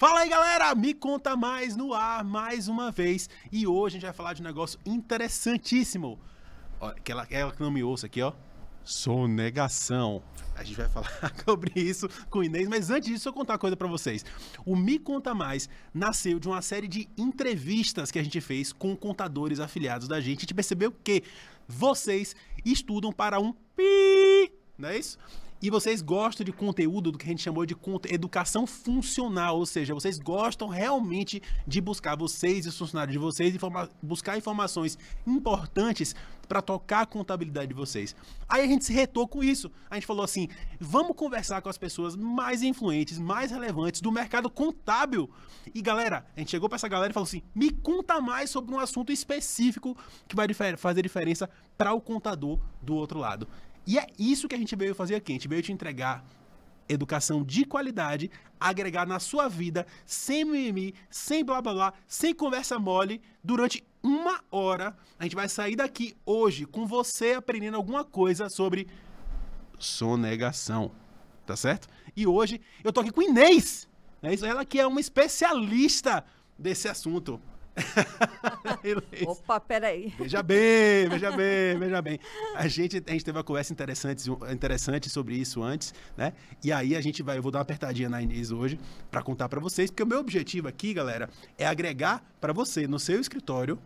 Fala aí, galera! Me Conta Mais no ar, mais uma vez. E hoje a gente vai falar de um negócio interessantíssimo. Ó, ela que não me ouça aqui, ó. Sonegação. A gente vai falar sobre isso com o Inês, mas antes disso, eu vou contar uma coisa pra vocês. O Me Conta Mais nasceu de uma série de entrevistas que a gente fez com contadores afiliados da gente. A gente percebeu que vocês estudam para um pi, não é isso? E vocês gostam de conteúdo do que a gente chamou de educação funcional, ou seja, vocês gostam realmente de buscar, vocês e os funcionários de vocês, buscar informações importantes para tocar a contabilidade de vocês. Aí a gente se retou com isso. A gente falou assim, vamos conversar com as pessoas mais influentes, mais relevantes do mercado contábil. E galera, a gente chegou para essa galera e falou assim, me conta mais sobre um assunto específico que vai fazer diferença para o contador do outro lado. E é isso que a gente veio fazer aqui. A gente veio te entregar educação de qualidade, agregar na sua vida, sem mimimi, sem blá blá blá, sem conversa mole, durante 1 hora. A gente vai sair daqui hoje com você aprendendo alguma coisa sobre sonegação, tá certo? E hoje eu tô aqui com Inês, né? Ela que é uma especialista desse assunto. Opa, peraí. Veja bem, veja bem, veja bem. A gente teve uma conversa interessante sobre isso antes, né? E aí eu vou dar uma apertadinha na Inês hoje para contar para vocês, porque o meu objetivo aqui, galera, é agregar para você no seu escritório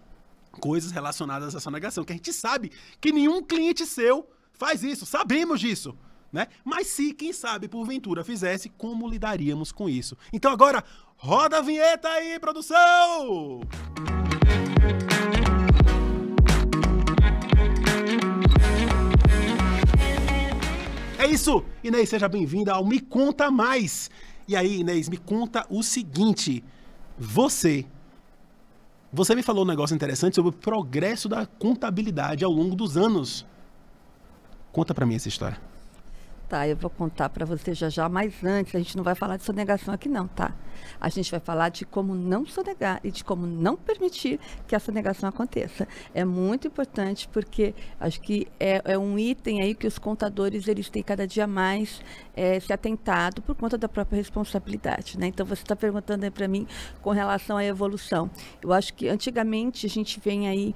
coisas relacionadas à sonegação, que a gente sabe que nenhum cliente seu faz isso, sabemos disso, né? Mas se, quem sabe, porventura fizesse, como lidaríamos com isso? Então agora, roda a vinheta aí, produção! É isso! Inês, seja bem-vinda ao Me Conta Mais! E aí, Inês, me conta o seguinte, você me falou um negócio interessante sobre o progresso da contabilidade ao longo dos anos. Conta pra mim essa história. Tá, eu vou contar para você já, mas antes a gente não vai falar de sonegação aqui não, tá? A gente vai falar de como não sonegar e de como não permitir que a sonegação aconteça. É muito importante porque acho que é um item aí que os contadores eles têm cada dia mais se atentado por conta da própria responsabilidade, né? Então você está perguntando aí para mim com relação à evolução. Eu acho que antigamente a gente vem aí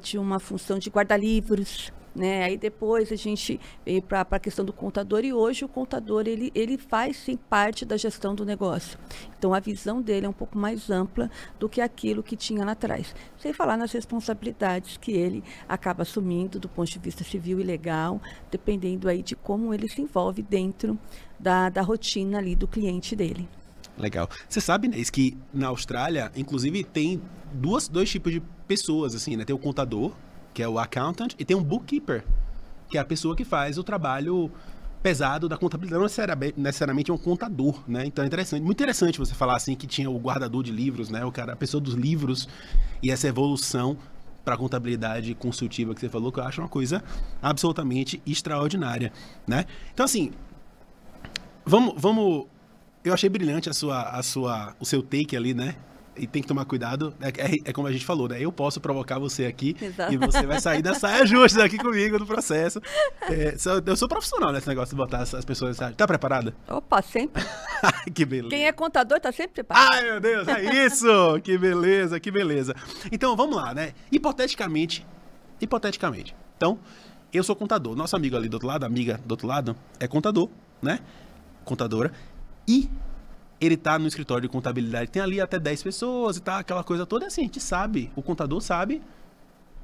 de uma função de guarda-livros, né? Aí depois a gente veio para a questão do contador e hoje o contador ele faz sim parte da gestão do negócio. Então a visão dele é um pouco mais ampla do que aquilo que tinha lá atrás. Sem falar nas responsabilidades que ele acaba assumindo do ponto de vista civil e legal, dependendo aí de como ele se envolve dentro da rotina ali do cliente dele. Legal. Você sabe, Inês, que na Austrália, inclusive, tem dois tipos de pessoas, assim, né? Tem o contador, que é o accountant, e tem um bookkeeper, que é a pessoa que faz o trabalho pesado da contabilidade, não necessariamente é um contador, né? Então é interessante, muito interessante você falar assim que tinha o guardador de livros, né? A pessoa dos livros e essa evolução para a contabilidade consultiva que você falou, que eu acho uma coisa absolutamente extraordinária, né? Então assim, vamos, eu achei brilhante o seu take ali, né? E tem que tomar cuidado, é como a gente falou, né? Eu posso provocar você aqui. Exato. E você vai sair da saia justa aqui comigo no processo. Eu sou profissional nesse negócio de botar as pessoas... Tá preparada? Opa, sempre. Que beleza. Quem é contador tá sempre preparado. Ai, meu Deus, é isso! Que beleza, que beleza. Então, vamos lá, né? Hipoteticamente. Então, eu sou contador. Nosso amigo ali do outro lado, amiga do outro lado, é contador, né? Contadora. E ele tá no escritório de contabilidade, tem ali até 10 pessoas e tá, aquela coisa toda assim, a gente sabe, o contador sabe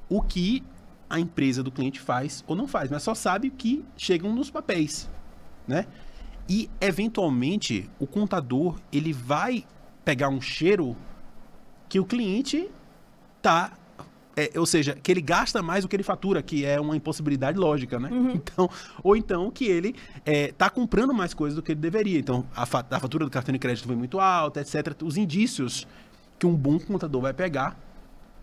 o que a empresa do cliente faz ou não faz, mas só sabe que chegam nos papéis, né? E, eventualmente, o contador, ele vai pegar um cheiro que o cliente tá... ou seja, que ele gasta mais do que ele fatura, que é uma impossibilidade lógica, né? Uhum. Ou então que ele tá comprando mais coisas do que ele deveria. Então, a fatura do cartão de crédito foi muito alta, etc. Os indícios que um bom contador vai pegar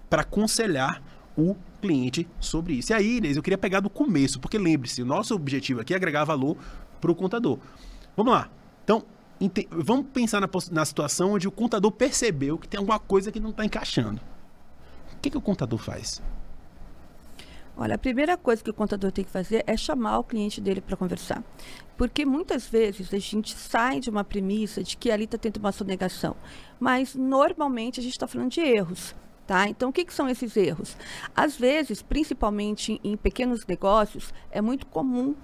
para aconselhar o cliente sobre isso. E aí, Inês, eu queria pegar do começo, porque lembre-se, o nosso objetivo aqui é agregar valor para o contador. Vamos lá. Então, vamos pensar na situação onde o contador percebeu que tem alguma coisa que não está encaixando. O que o contador faz? Olha, a primeira coisa que o contador tem que fazer é chamar o cliente dele para conversar. Porque muitas vezes a gente sai de uma premissa de que ali está tendo uma sonegação, mas normalmente a gente está falando de erros. Tá? Então, o que são esses erros? Às vezes, principalmente em pequenos negócios, é muito comum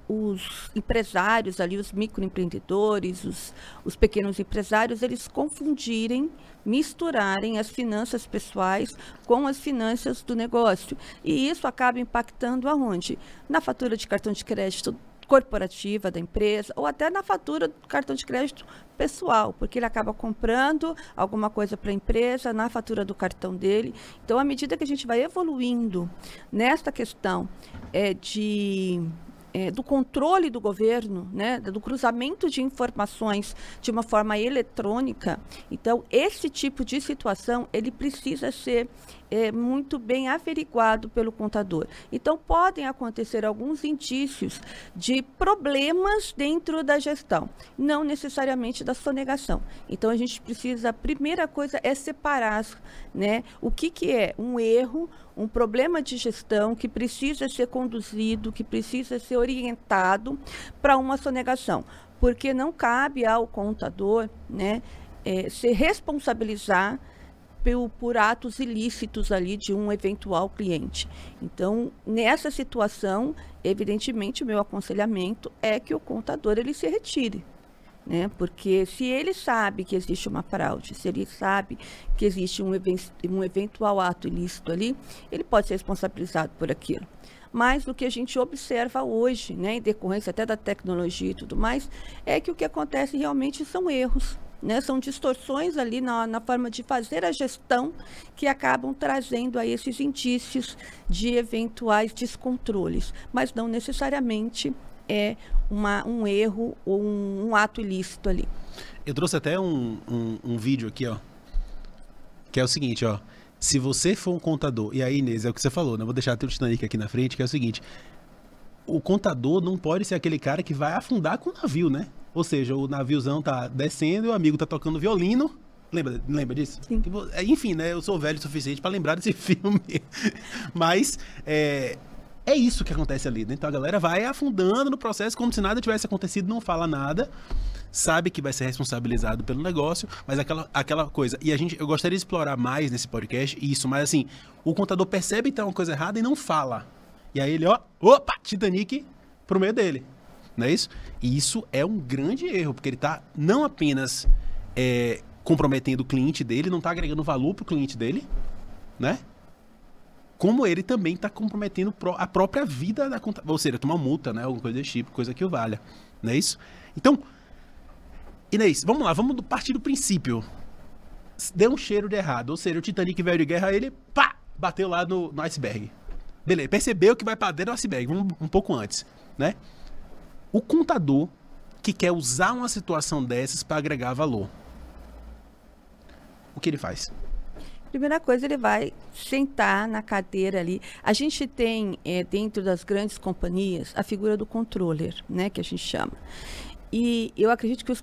os empresários ali, os microempreendedores, os pequenos empresários, eles confundirem, misturarem as finanças pessoais com as finanças do negócio. E isso acaba impactando aonde? Na fatura de cartão de crédito corporativa da empresa ou até na fatura do cartão de crédito pessoal, porque ele acaba comprando alguma coisa para a empresa na fatura do cartão dele. Então, à medida que a gente vai evoluindo nesta questão do controle do governo, né, do cruzamento de informações de uma forma eletrônica, então esse tipo de situação ele precisa ser muito bem averiguado pelo contador. Então podem acontecer alguns indícios de problemas dentro da gestão, não necessariamente da sonegação. Então a gente precisa, a primeira coisa é separar, né, o que é um erro, um problema de gestão que precisa ser conduzido, que precisa ser orientado para uma sonegação, porque não cabe ao contador, né, se responsabilizar por atos ilícitos ali de um eventual cliente. Então, nessa situação, evidentemente, o meu aconselhamento é que o contador ele se retire. Né? Porque se ele sabe que existe uma fraude, se ele sabe que existe um eventual ato ilícito ali, ele pode ser responsabilizado por aquilo. Mas o que a gente observa hoje, né, em decorrência até da tecnologia e tudo mais, é que o que acontece realmente são erros, né? São distorções ali na forma de fazer a gestão que acabam trazendo aí esses indícios de eventuais descontroles, mas não necessariamente é um erro ou um ato ilícito ali. Eu trouxe até um vídeo aqui, ó, que é o seguinte, ó. Se você for um contador, e aí, Inês, é o que você falou, né? Vou deixar o Titanic aqui na frente, que é o seguinte, o contador não pode ser aquele cara que vai afundar com o navio, né? Ou seja, o naviozão tá descendo e o amigo tá tocando violino. Lembra disso? Sim. Enfim, né? Eu sou velho o suficiente para lembrar desse filme. Mas é isso que acontece ali, né? Então a galera vai afundando no processo como se nada tivesse acontecido, não fala nada, sabe que vai ser responsabilizado pelo negócio, mas aquela coisa. E eu gostaria de explorar mais nesse podcast isso, mas assim, o contador percebe que tem uma coisa errada e não fala. E aí ele, opa, Titanic pro meio dele. Não é isso? E isso é um grande erro, porque ele está não apenas comprometendo o cliente dele, não está agregando valor para o cliente dele, né? Como ele também está comprometendo a própria vida da conta, ou seja, tomar multa, né? Alguma coisa desse tipo, coisa que o valha. Não é isso? Então, Inês, vamos lá, vamos partir do princípio. Deu um cheiro de errado, ou seja, o Titanic veio de guerra, ele, bateu lá no iceberg. Beleza, percebeu que vai para dentro do iceberg, um pouco antes, né? O contador que quer usar uma situação dessas para agregar valor, o que ele faz? Primeira coisa, ele vai sentar na cadeira ali. A gente tem, dentro das grandes companhias, a figura do controller, né, que a gente chama. E eu acredito que os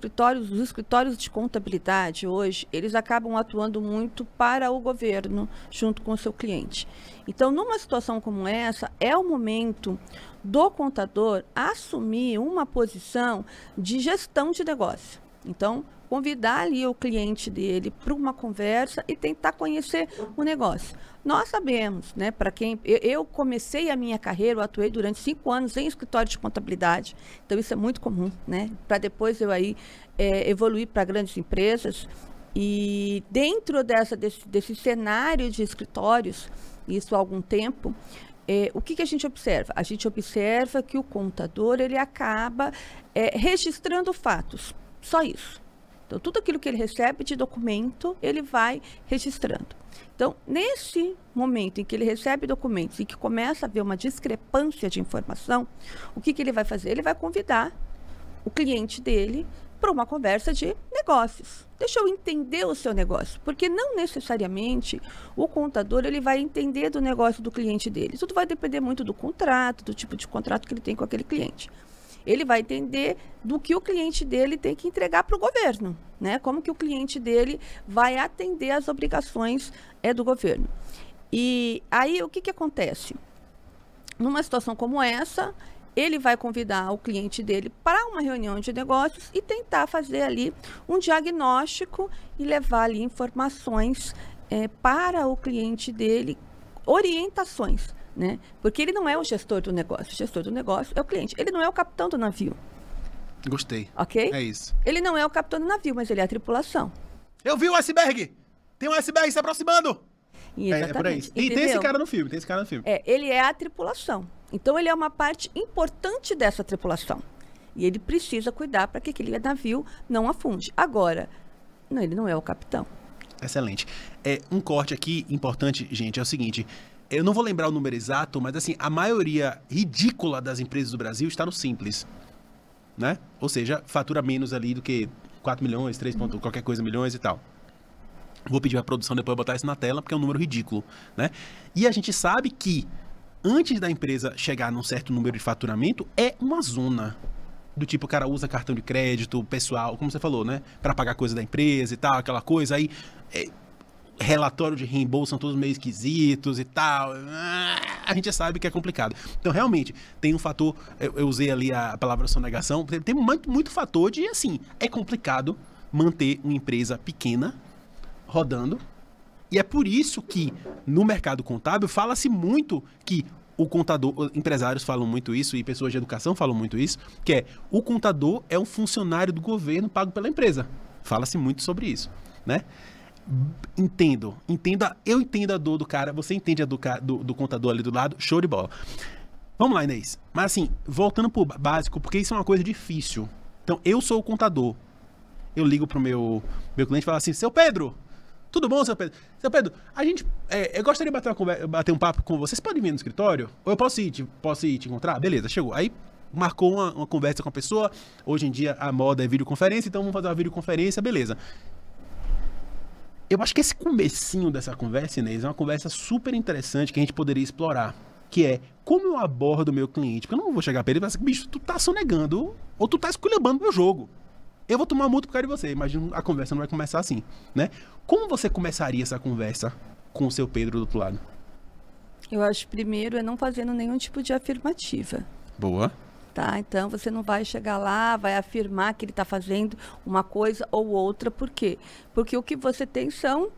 escritórios de contabilidade hoje, eles acabam atuando muito para o governo, junto com o seu cliente. Então, numa situação como essa, é o momento do contador assumir uma posição de gestão de negócio. Então, convidar ali o cliente dele para uma conversa e tentar conhecer o negócio. Nós sabemos, né, para quem... Eu comecei a minha carreira, eu atuei durante 5 anos em escritório de contabilidade, então isso é muito comum, né? Para depois eu aí evoluir para grandes empresas. E dentro desse cenário de escritórios, isso há algum tempo, o que a gente observa? A gente observa que o contador ele acaba registrando fatos, só isso. Então, tudo aquilo que ele recebe de documento, ele vai registrando. Então, nesse momento em que ele recebe documentos e que começa a haver uma discrepância de informação, o que ele vai fazer? Ele vai convidar o cliente dele para uma conversa de negócios. Deixa eu entender o seu negócio, porque não necessariamente o contador ele vai entender do negócio do cliente dele. Tudo vai depender muito do contrato, do tipo de contrato que ele tem com aquele cliente. Ele vai entender do que o cliente dele tem que entregar para o governo, né? Como que o cliente dele vai atender às obrigações do governo. E aí, o que que acontece? Numa situação como essa, ele vai convidar o cliente dele para uma reunião de negócios e tentar fazer ali um diagnóstico e levar ali informações para o cliente dele, orientações, né? Porque ele não é o gestor do negócio. O gestor do negócio é o cliente. Ele não é o capitão do navio. Gostei. Ok? É isso. Ele não é o capitão do navio, mas ele é a tripulação. Eu vi o iceberg! Tem um iceberg se aproximando! Exatamente. É por aí. E tem esse cara no filme, tem esse cara no filme. Ele é a tripulação. Então, ele é uma parte importante dessa tripulação. E ele precisa cuidar para que aquele navio não afunde. Agora, não, ele não é o capitão. Excelente. Um corte aqui importante, gente, é o seguinte. Eu não vou lembrar o número exato, mas assim, a maioria ridícula das empresas do Brasil está no Simples. Né? Ou seja, fatura menos ali do que 4 milhões, 3 ponto, qualquer coisa milhões e tal. Vou pedir a produção depois botar isso na tela, porque é um número ridículo, né? E a gente sabe que antes da empresa chegar num certo número de faturamento, é uma zona. Do tipo, o cara usa cartão de crédito, pessoal, como você falou, né? Para pagar coisa da empresa e tal, aquela coisa. Aí, relatório de reembolso são todos meio esquisitos e tal. A gente sabe que é complicado. Então, realmente, tem um fator... Eu usei ali a palavra sonegação. Tem muito fator de, assim, é complicado manter uma empresa pequena rodando. E é por isso que, no mercado contábil, fala-se muito que o contador, empresários falam muito isso e pessoas de educação falam muito isso, que é o contador é um funcionário do governo pago pela empresa. Fala-se muito sobre isso, né? Eu entendo a dor do cara, você entende a dor do contador ali do lado, show de bola. Vamos lá, Inês. Mas assim, voltando pro básico, porque isso é uma coisa difícil. Então, eu sou o contador. Eu ligo pro meu cliente e falo assim, seu Pedro, tudo bom, seu Pedro? Seu Pedro, a gente... eu gostaria de bater um papo com você. Você pode vir no escritório? Ou eu posso ir te encontrar? Beleza, chegou. Aí marcou uma conversa com a pessoa. Hoje em dia a moda é videoconferência, então vamos fazer uma videoconferência, beleza. Eu acho que esse comecinho dessa conversa, Inês, é uma conversa super interessante que a gente poderia explorar. Que é, como eu abordo o meu cliente? Porque eu não vou chegar pra ele e falar assim, bicho, tu tá sonegando ou tu tá esculhambando meu jogo. Eu vou tomar multa por causa de você. Imagina, a conversa não vai começar assim, né? Como você começaria essa conversa com o seu Pedro do outro lado? Eu acho, primeiro, não fazendo nenhum tipo de afirmativa. Boa. Tá? Então, você não vai chegar lá, vai afirmar que ele está fazendo uma coisa ou outra. Por quê? Porque o que você tem são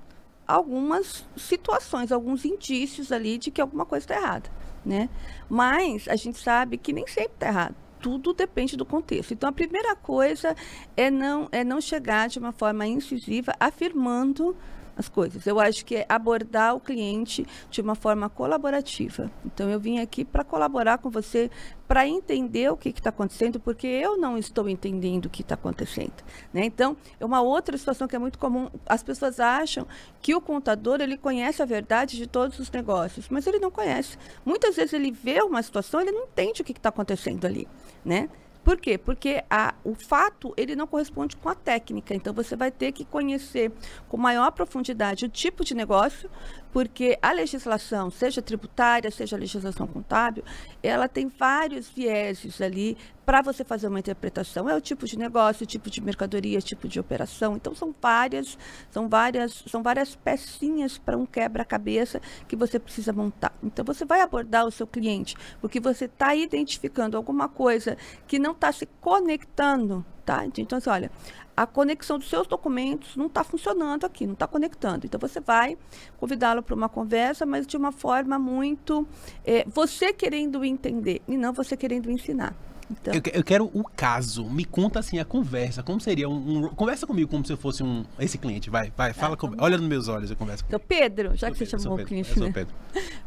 algumas situações, alguns indícios ali de que alguma coisa está errada, né? Mas a gente sabe que nem sempre está errado. Tudo depende do contexto. Então, a primeira coisa é não chegar de uma forma incisiva afirmando as coisas. Eu acho que é abordar o cliente de uma forma colaborativa. Então, eu vim aqui para colaborar com você, para entender o que está acontecendo, porque eu não estou entendendo o que está acontecendo, né? Então, é uma outra situação que é muito comum. As pessoas acham que o contador, ele conhece a verdade de todos os negócios, mas ele não conhece. Muitas vezes ele vê uma situação, ele não entende o que está acontecendo ali, né? Por quê? Porque o fato, ele não corresponde com a técnica. Então, você vai ter que conhecer com maior profundidade o tipo de negócio, porque a legislação, seja tributária, seja a legislação contábil, ela tem vários vieses ali para você fazer uma interpretação. É o tipo de negócio, o tipo de mercadoria, o tipo de operação. Então, são várias pecinhas para um quebra-cabeça que você precisa montar. Então, você vai abordar o seu cliente, porque você está identificando alguma coisa que não está se conectando, tá? Então, assim, olha, a conexão dos seus documentos não está funcionando aqui, não está conectando. Então, você vai convidá-lo para uma conversa, mas de uma forma muito... você querendo entender e não você querendo ensinar. Então. Eu quero o caso. Me conta assim a conversa. Como seria conversa comigo como se eu fosse esse cliente. Vai, fala comigo. Olha nos meus olhos, eu converso comigo. Seu Pedro, já que você chamou o cliente, né? Pedro.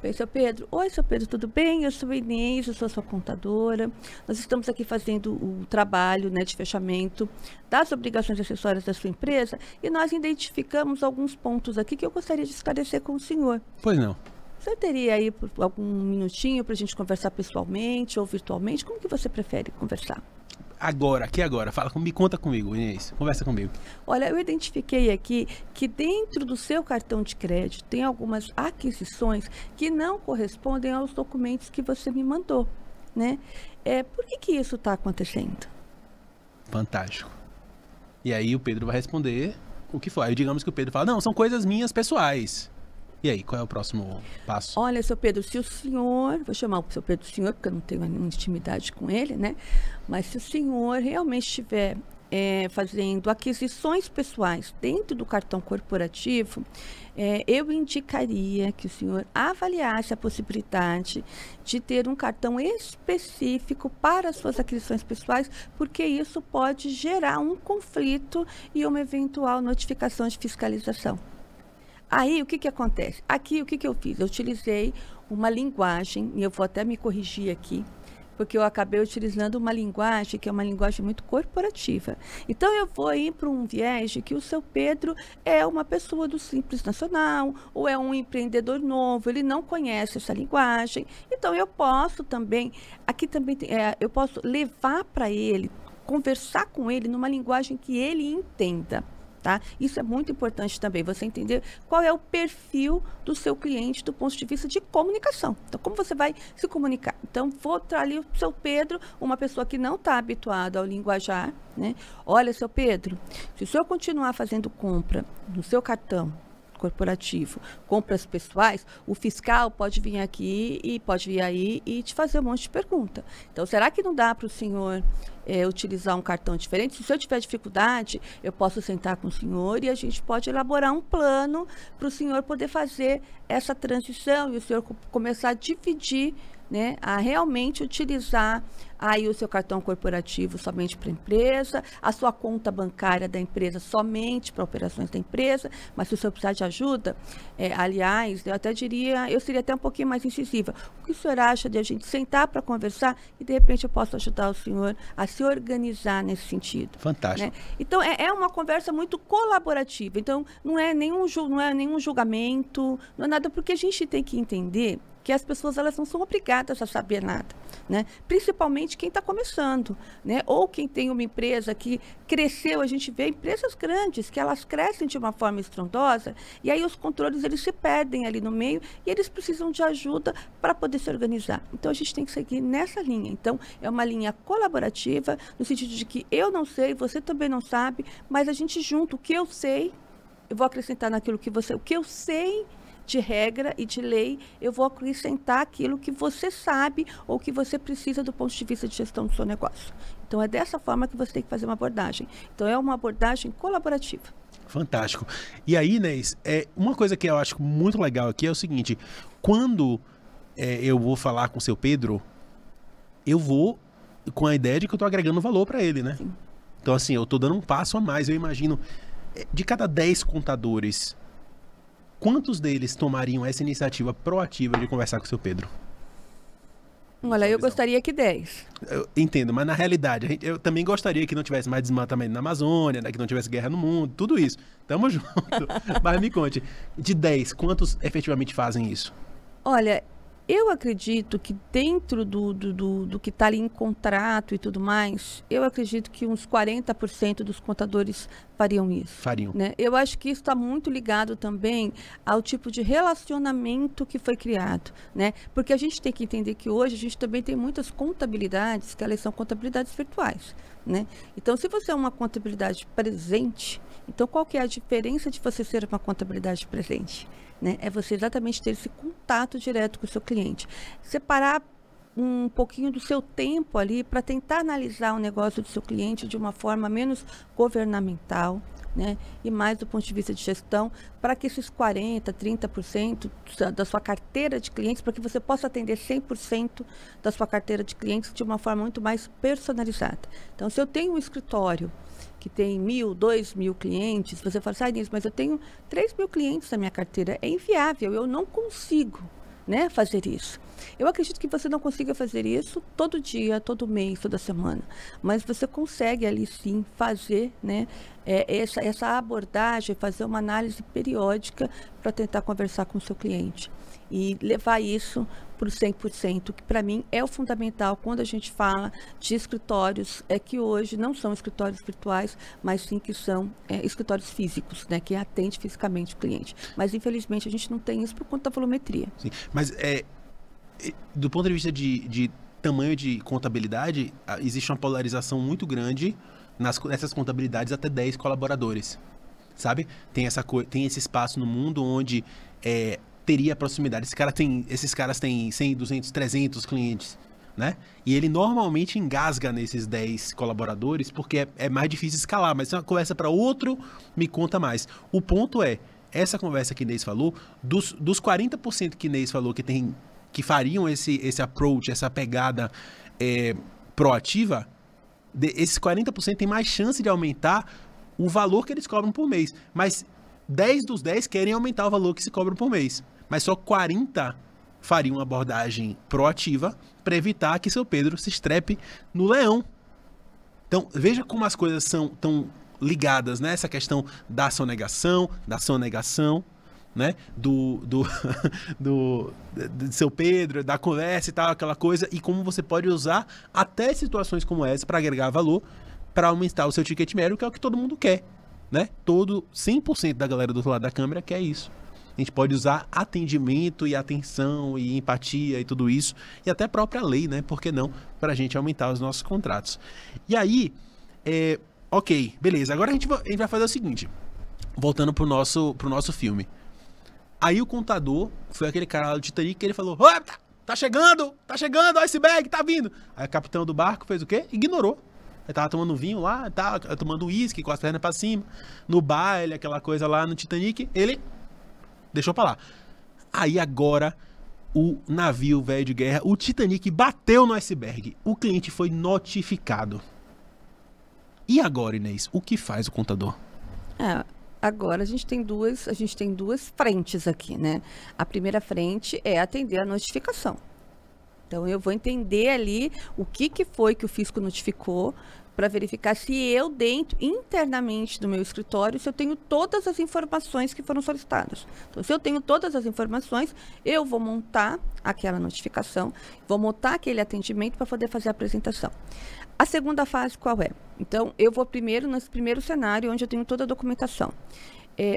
Bem, seu Pedro. Oi, seu Pedro, tudo bem? Eu sou a Inês, eu sou a sua contadora. Nós estamos aqui fazendo o trabalho, né, de fechamento das obrigações acessórias da sua empresa e nós identificamos alguns pontos aqui que eu gostaria de esclarecer com o senhor. Pois não. Você teria aí algum minutinho para a gente conversar pessoalmente ou virtualmente? Como que você prefere conversar? Agora. Me conta comigo, Inês. Conversa comigo. Olha, eu identifiquei aqui que dentro do seu cartão de crédito tem algumas aquisições que não correspondem aos documentos que você me mandou, né? Por que isso está acontecendo? Fantástico. E aí o Pedro vai responder o que foi. Aí digamos que o Pedro fala, não, são coisas minhas pessoais. E aí, qual é o próximo passo? Olha, seu Pedro, se o senhor, vou chamar o seu Pedro senhor, porque eu não tenho nenhuma intimidade com ele, né? Mas se o senhor realmente estiver fazendo aquisições pessoais dentro do cartão corporativo, eu indicaria que o senhor avaliasse a possibilidade de ter um cartão específico para as suas aquisições pessoais, porque isso pode gerar um conflito e uma eventual notificação de fiscalização. Aí, o que acontece? Aqui, o que eu fiz? Eu utilizei uma linguagem, e eu vou até me corrigir aqui, porque eu acabei utilizando uma linguagem que é uma linguagem muito corporativa. Então, eu vou ir para um viés de que o seu Pedro é uma pessoa do Simples Nacional, ou é um empreendedor novo, ele não conhece essa linguagem. Então, eu posso também, aqui também, eu posso levar para ele, conversar com ele numa linguagem que ele entenda. Tá? Isso é muito importante também, você entender qual é o perfil do seu cliente do ponto de vista de comunicação. Então, como você vai se comunicar? Então, vou trazer o seu Pedro, uma pessoa que não está habituada ao linguajar, né? Olha, seu Pedro, se o senhor continuar fazendo compra no seu cartão corporativo, compras pessoais, o fiscal pode vir aqui e pode vir aí e te fazer um monte de pergunta. Então, será que não dá para o senhor utilizar um cartão diferente? Se o senhor tiver dificuldade, eu posso sentar com o senhor e a gente pode elaborar um plano para o senhor poder fazer essa transição e o senhor começar a dividir, né, a realmente utilizar aí o seu cartão corporativo somente para a empresa, a sua conta bancária da empresa somente para operações da empresa, mas se o senhor precisar de ajuda, aliás, eu até diria, eu seria até um pouquinho mais incisiva. O que o senhor acha de a gente sentar para conversar e de repente eu posso ajudar o senhor a se organizar nesse sentido? Fantástico. Né? Então, é uma conversa muito colaborativa. Então, não é nenhum julgamento, não é nada, porque a gente tem que entender que as pessoas elas não são obrigadas a saber nada, né? Principalmente quem está começando, né? Ou quem tem uma empresa que cresceu, a gente vê empresas grandes que elas crescem de uma forma estrondosa e aí os controles eles se perdem ali no meio e eles precisam de ajuda para poder se organizar. Então a gente tem que seguir nessa linha. Então é uma linha colaborativa no sentido de que eu não sei, você também não sabe, mas a gente junta o que eu sei, eu vou acrescentar naquilo que você, o que eu sei de regra e de lei, eu vou acrescentar aquilo que você sabe ou que você precisa do ponto de vista de gestão do seu negócio. Então, é dessa forma que você tem que fazer uma abordagem. Então, é uma abordagem colaborativa. Fantástico. E aí, Inês, uma coisa que eu acho muito legal aqui é o seguinte, quando eu vou falar com o seu Pedro, eu vou com a ideia de que eu estou agregando valor para ele, né? Sim. Então, assim, eu estou dando um passo a mais. Eu imagino, de cada 10 contadores, quantos deles tomariam essa iniciativa proativa de conversar com o seu Pedro? Olha, eu gostaria que 10. Eu entendo, mas na realidade, eu também gostaria que não tivesse mais desmatamento na Amazônia, né, que não tivesse guerra no mundo, tudo isso. Tamo junto. Mas me conte, de 10, quantos efetivamente fazem isso? Olha, eu acredito que dentro do que está ali em contrato e tudo mais, eu acredito que uns 40% dos contadores fariam isso. Fariam. Né? Eu acho que isso está muito ligado também ao tipo de relacionamento que foi criado. Né? Porque a gente tem que entender que hoje a gente também tem muitas contabilidades, que elas são contabilidades virtuais. Né? Então, se você é uma contabilidade presente, então qual que é a diferença de você ser uma contabilidade presente? Né? É você exatamente ter esse contato direto com o seu cliente. Separar um pouquinho do seu tempo ali para tentar analisar o negócio do seu cliente de uma forma menos governamental, né? E mais do ponto de vista de gestão, para que esses 40%, 30% da sua carteira de clientes, para que você possa atender 100% da sua carteira de clientes de uma forma muito mais personalizada. Então, se eu tenho um escritório que tem 1.000, 2.000 clientes, você fala assim, Inês, mas eu tenho 3.000 clientes na minha carteira. É inviável, eu não consigo, né, fazer isso. Eu acredito que você não consiga fazer isso todo dia, todo mês, toda semana. Mas você consegue ali sim fazer, né, essa abordagem, fazer uma análise periódica para tentar conversar com o seu cliente. E levar isso para o 100%, que para mim é o fundamental quando a gente fala de escritórios que hoje não são escritórios virtuais, mas sim que são escritórios físicos, né, que atende fisicamente o cliente. Mas infelizmente a gente não tem isso por conta da volumetria. Sim, mas do ponto de vista de tamanho de contabilidade, existe uma polarização muito grande nessas contabilidades até 10 colaboradores, sabe? Tem esse espaço no mundo onde teria proximidade. Esses caras têm 100, 200, 300 clientes, né? E ele normalmente engasga nesses 10 colaboradores porque é mais difícil escalar, mas se é uma conversa para outro, me conta mais. O ponto é, essa conversa que Inês falou, dos 40% que Inês falou que fariam esse approach, essa pegada proativa, esses 40% tem mais chance de aumentar o valor que eles cobram por mês. Mas 10 dos 10 querem aumentar o valor que se cobra por mês. Mas só 40 fariam uma abordagem proativa para evitar que seu Pedro se estrepe no leão. Então, veja como as coisas são tão ligadas, né? Essa questão da sonegação, né? Do seu Pedro, da conversa e tal, aquela coisa, e como você pode usar até situações como essa para agregar valor, para aumentar o seu ticket médio, que é o que todo mundo quer, né? 100% da galera do outro lado da câmera quer isso. A gente pode usar atendimento e atenção e empatia e tudo isso, e até a própria lei, né? Por que não? Para a gente aumentar os nossos contratos. E aí, ok, beleza. Agora a gente vai fazer o seguinte, voltando pro nosso filme. Aí o contador foi aquele cara lá do Titanic que ele falou: tá chegando, o iceberg, tá vindo. Aí o capitão do barco fez o quê? Ignorou. Ele tava tomando vinho lá, tava tomando uísque com as pernas pra cima, no baile, aquela coisa lá no Titanic, ele deixou pra lá. Aí agora o navio velho de guerra, o Titanic, bateu no iceberg. O cliente foi notificado. E agora, Inês, o que faz o contador? Agora a gente tem duas frentes aqui, né? A primeira frente é atender a notificação. Então, eu vou entender ali o que foi que o fisco notificou para verificar se eu, internamente do meu escritório, se eu tenho todas as informações que foram solicitadas. Então, se eu tenho todas as informações, eu vou montar aquela notificação, vou montar aquele atendimento para poder fazer a apresentação. A segunda fase qual é? Então, eu vou nesse primeiro cenário, onde eu tenho toda a documentação.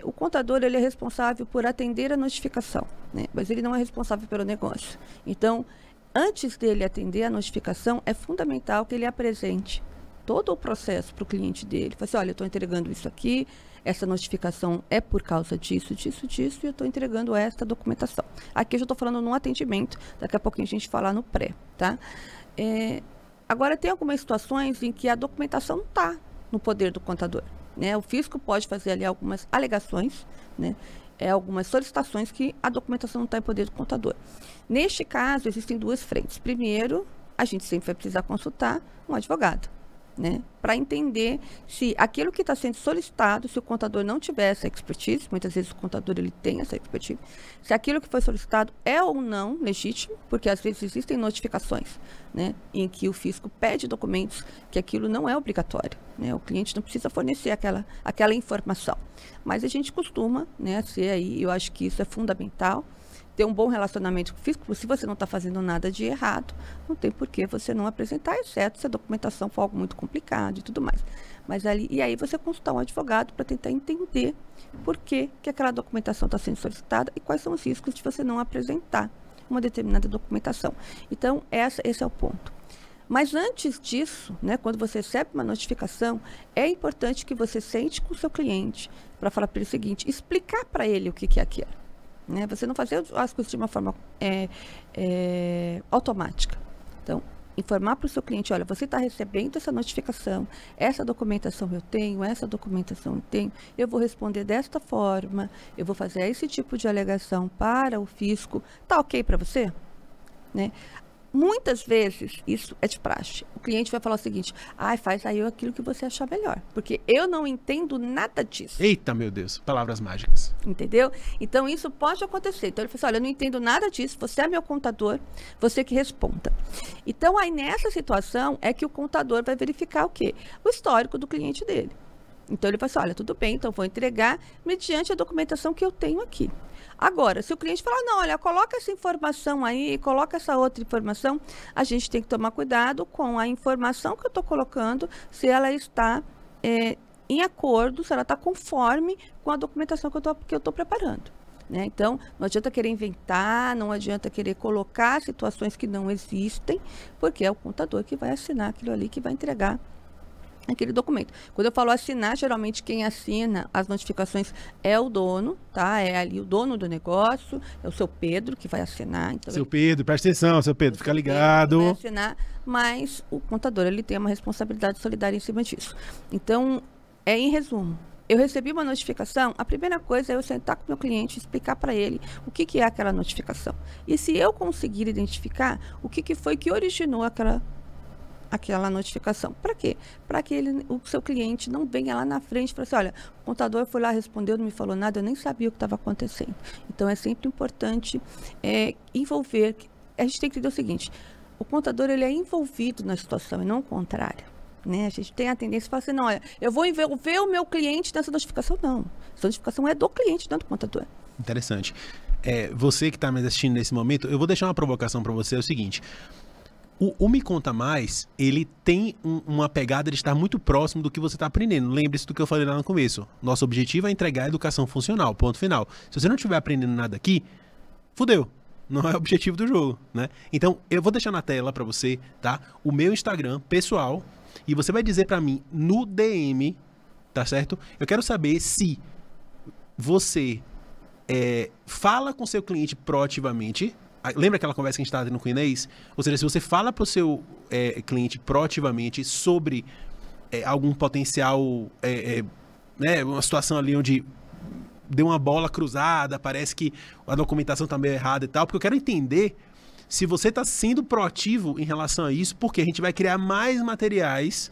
O contador, ele é responsável por atender a notificação, né? Mas ele não é responsável pelo negócio. Então, antes dele atender a notificação, é fundamental que ele apresente todo o processo para o cliente dele. Fala assim: olha, eu estou entregando isso aqui, essa notificação é por causa disso, e eu estou entregando esta documentação. Aqui eu já estou falando no atendimento, daqui a pouquinho a gente fala no pré, tá? Agora, tem algumas situações em que a documentação não está no poder do contador, né? O fisco pode fazer ali algumas alegações, né? Algumas solicitações que a documentação não está em poder do contador. Neste caso, existem duas frentes. Primeiro, a gente sempre vai precisar consultar um advogado, né? Para entender se aquilo que está sendo solicitado, se o contador não tiver essa expertise, muitas vezes o contador ele tem essa expertise, se aquilo que foi solicitado é ou não legítimo, porque às vezes existem notificações, né, em que o fisco pede documentos que aquilo não é obrigatório, né? O cliente não precisa fornecer aquela informação. Mas a gente costuma, né, ser aí, eu acho que isso é fundamental, ter um bom relacionamento com o fisco. Se você não está fazendo nada de errado, não tem por que você não apresentar, exceto se a documentação for algo muito complicado e tudo mais. Mas e aí você consultar um advogado para tentar entender por que aquela documentação está sendo solicitada e quais são os riscos de você não apresentar uma determinada documentação. Então, esse é o ponto. Mas antes disso, né, quando você recebe uma notificação, é importante que você sente com o seu cliente para falar para ele o seguinte: explicar para ele o que é aquilo. Né? Você não fazer as coisas de uma forma automática. Então, informar para o seu cliente: olha, você está recebendo essa notificação, essa documentação eu tenho, eu vou responder desta forma, eu vou fazer esse tipo de alegação para o fisco. Tá ok para você? Né? Muitas vezes, isso é de praxe. O cliente vai falar o seguinte: faz aí aquilo que você achar melhor, porque eu não entendo nada disso. Eita, meu Deus, palavras mágicas. Entendeu? Então, isso pode acontecer. Então, ele fala assim: olha, eu não entendo nada disso, você é meu contador, você que responda. Então, aí nessa situação é que o contador vai verificar o quê? O histórico do cliente dele. Então, ele vai assim: olha, tudo bem, então vou entregar mediante a documentação que eu tenho aqui. Agora, se o cliente falar: não, olha, coloca essa informação aí, coloca essa outra informação, a gente tem que tomar cuidado com a informação que eu estou colocando, se ela está em acordo, se ela está conforme com a documentação que eu estou preparando. Né? Então, não adianta querer inventar, não adianta querer colocar situações que não existem, porque é o contador que vai assinar aquilo ali, que vai entregar aquele documento. Quando eu falo assinar, geralmente quem assina as notificações é o dono, tá? É ali o dono do negócio, é o seu Pedro que vai assinar. Então Seu Pedro, presta atenção, seu Pedro, fica ligado. Vai assinar, mas o contador ele tem uma responsabilidade solidária em cima disso. Então, em resumo, eu recebi uma notificação, a primeira coisa é eu sentar com o meu cliente e explicar para ele o que é aquela notificação. E se eu conseguir identificar o que foi que originou aquela notificação. Para quê? Para que o seu cliente não venha lá na frente e fale assim, olha, o contador foi lá, respondeu, não me falou nada, eu nem sabia o que estava acontecendo. Então, é sempre importante envolver. A gente tem que entender o seguinte, o contador ele é envolvido na situação e não o contrário. Né? A gente tem a tendência de falar assim, não, olha, eu vou envolver o meu cliente nessa notificação. Não. Essa notificação é do cliente, não do contador. Interessante. Você que está me assistindo nesse momento, eu vou deixar uma provocação para você, é o seguinte... O Me Conta Mais, ele tem uma pegada de estar muito próximo do que você está aprendendo. Lembre-se do que eu falei lá no começo. Nosso objetivo é entregar a educação funcional, ponto final. Se você não estiver aprendendo nada aqui, fudeu. Não é o objetivo do jogo, né? Então, eu vou deixar na tela para você, tá? O meu Instagram pessoal, e você vai dizer para mim no DM, tá certo? Eu quero saber se você fala com seu cliente proativamente. Lembra aquela conversa que a gente estava tendo com o Inês? Ou seja, se você fala para o seu cliente proativamente sobre algum potencial, né, uma situação ali onde deu uma bola cruzada, parece que a documentação está meio errada e tal, porque eu quero entender se você está sendo proativo em relação a isso, porque a gente vai criar mais materiais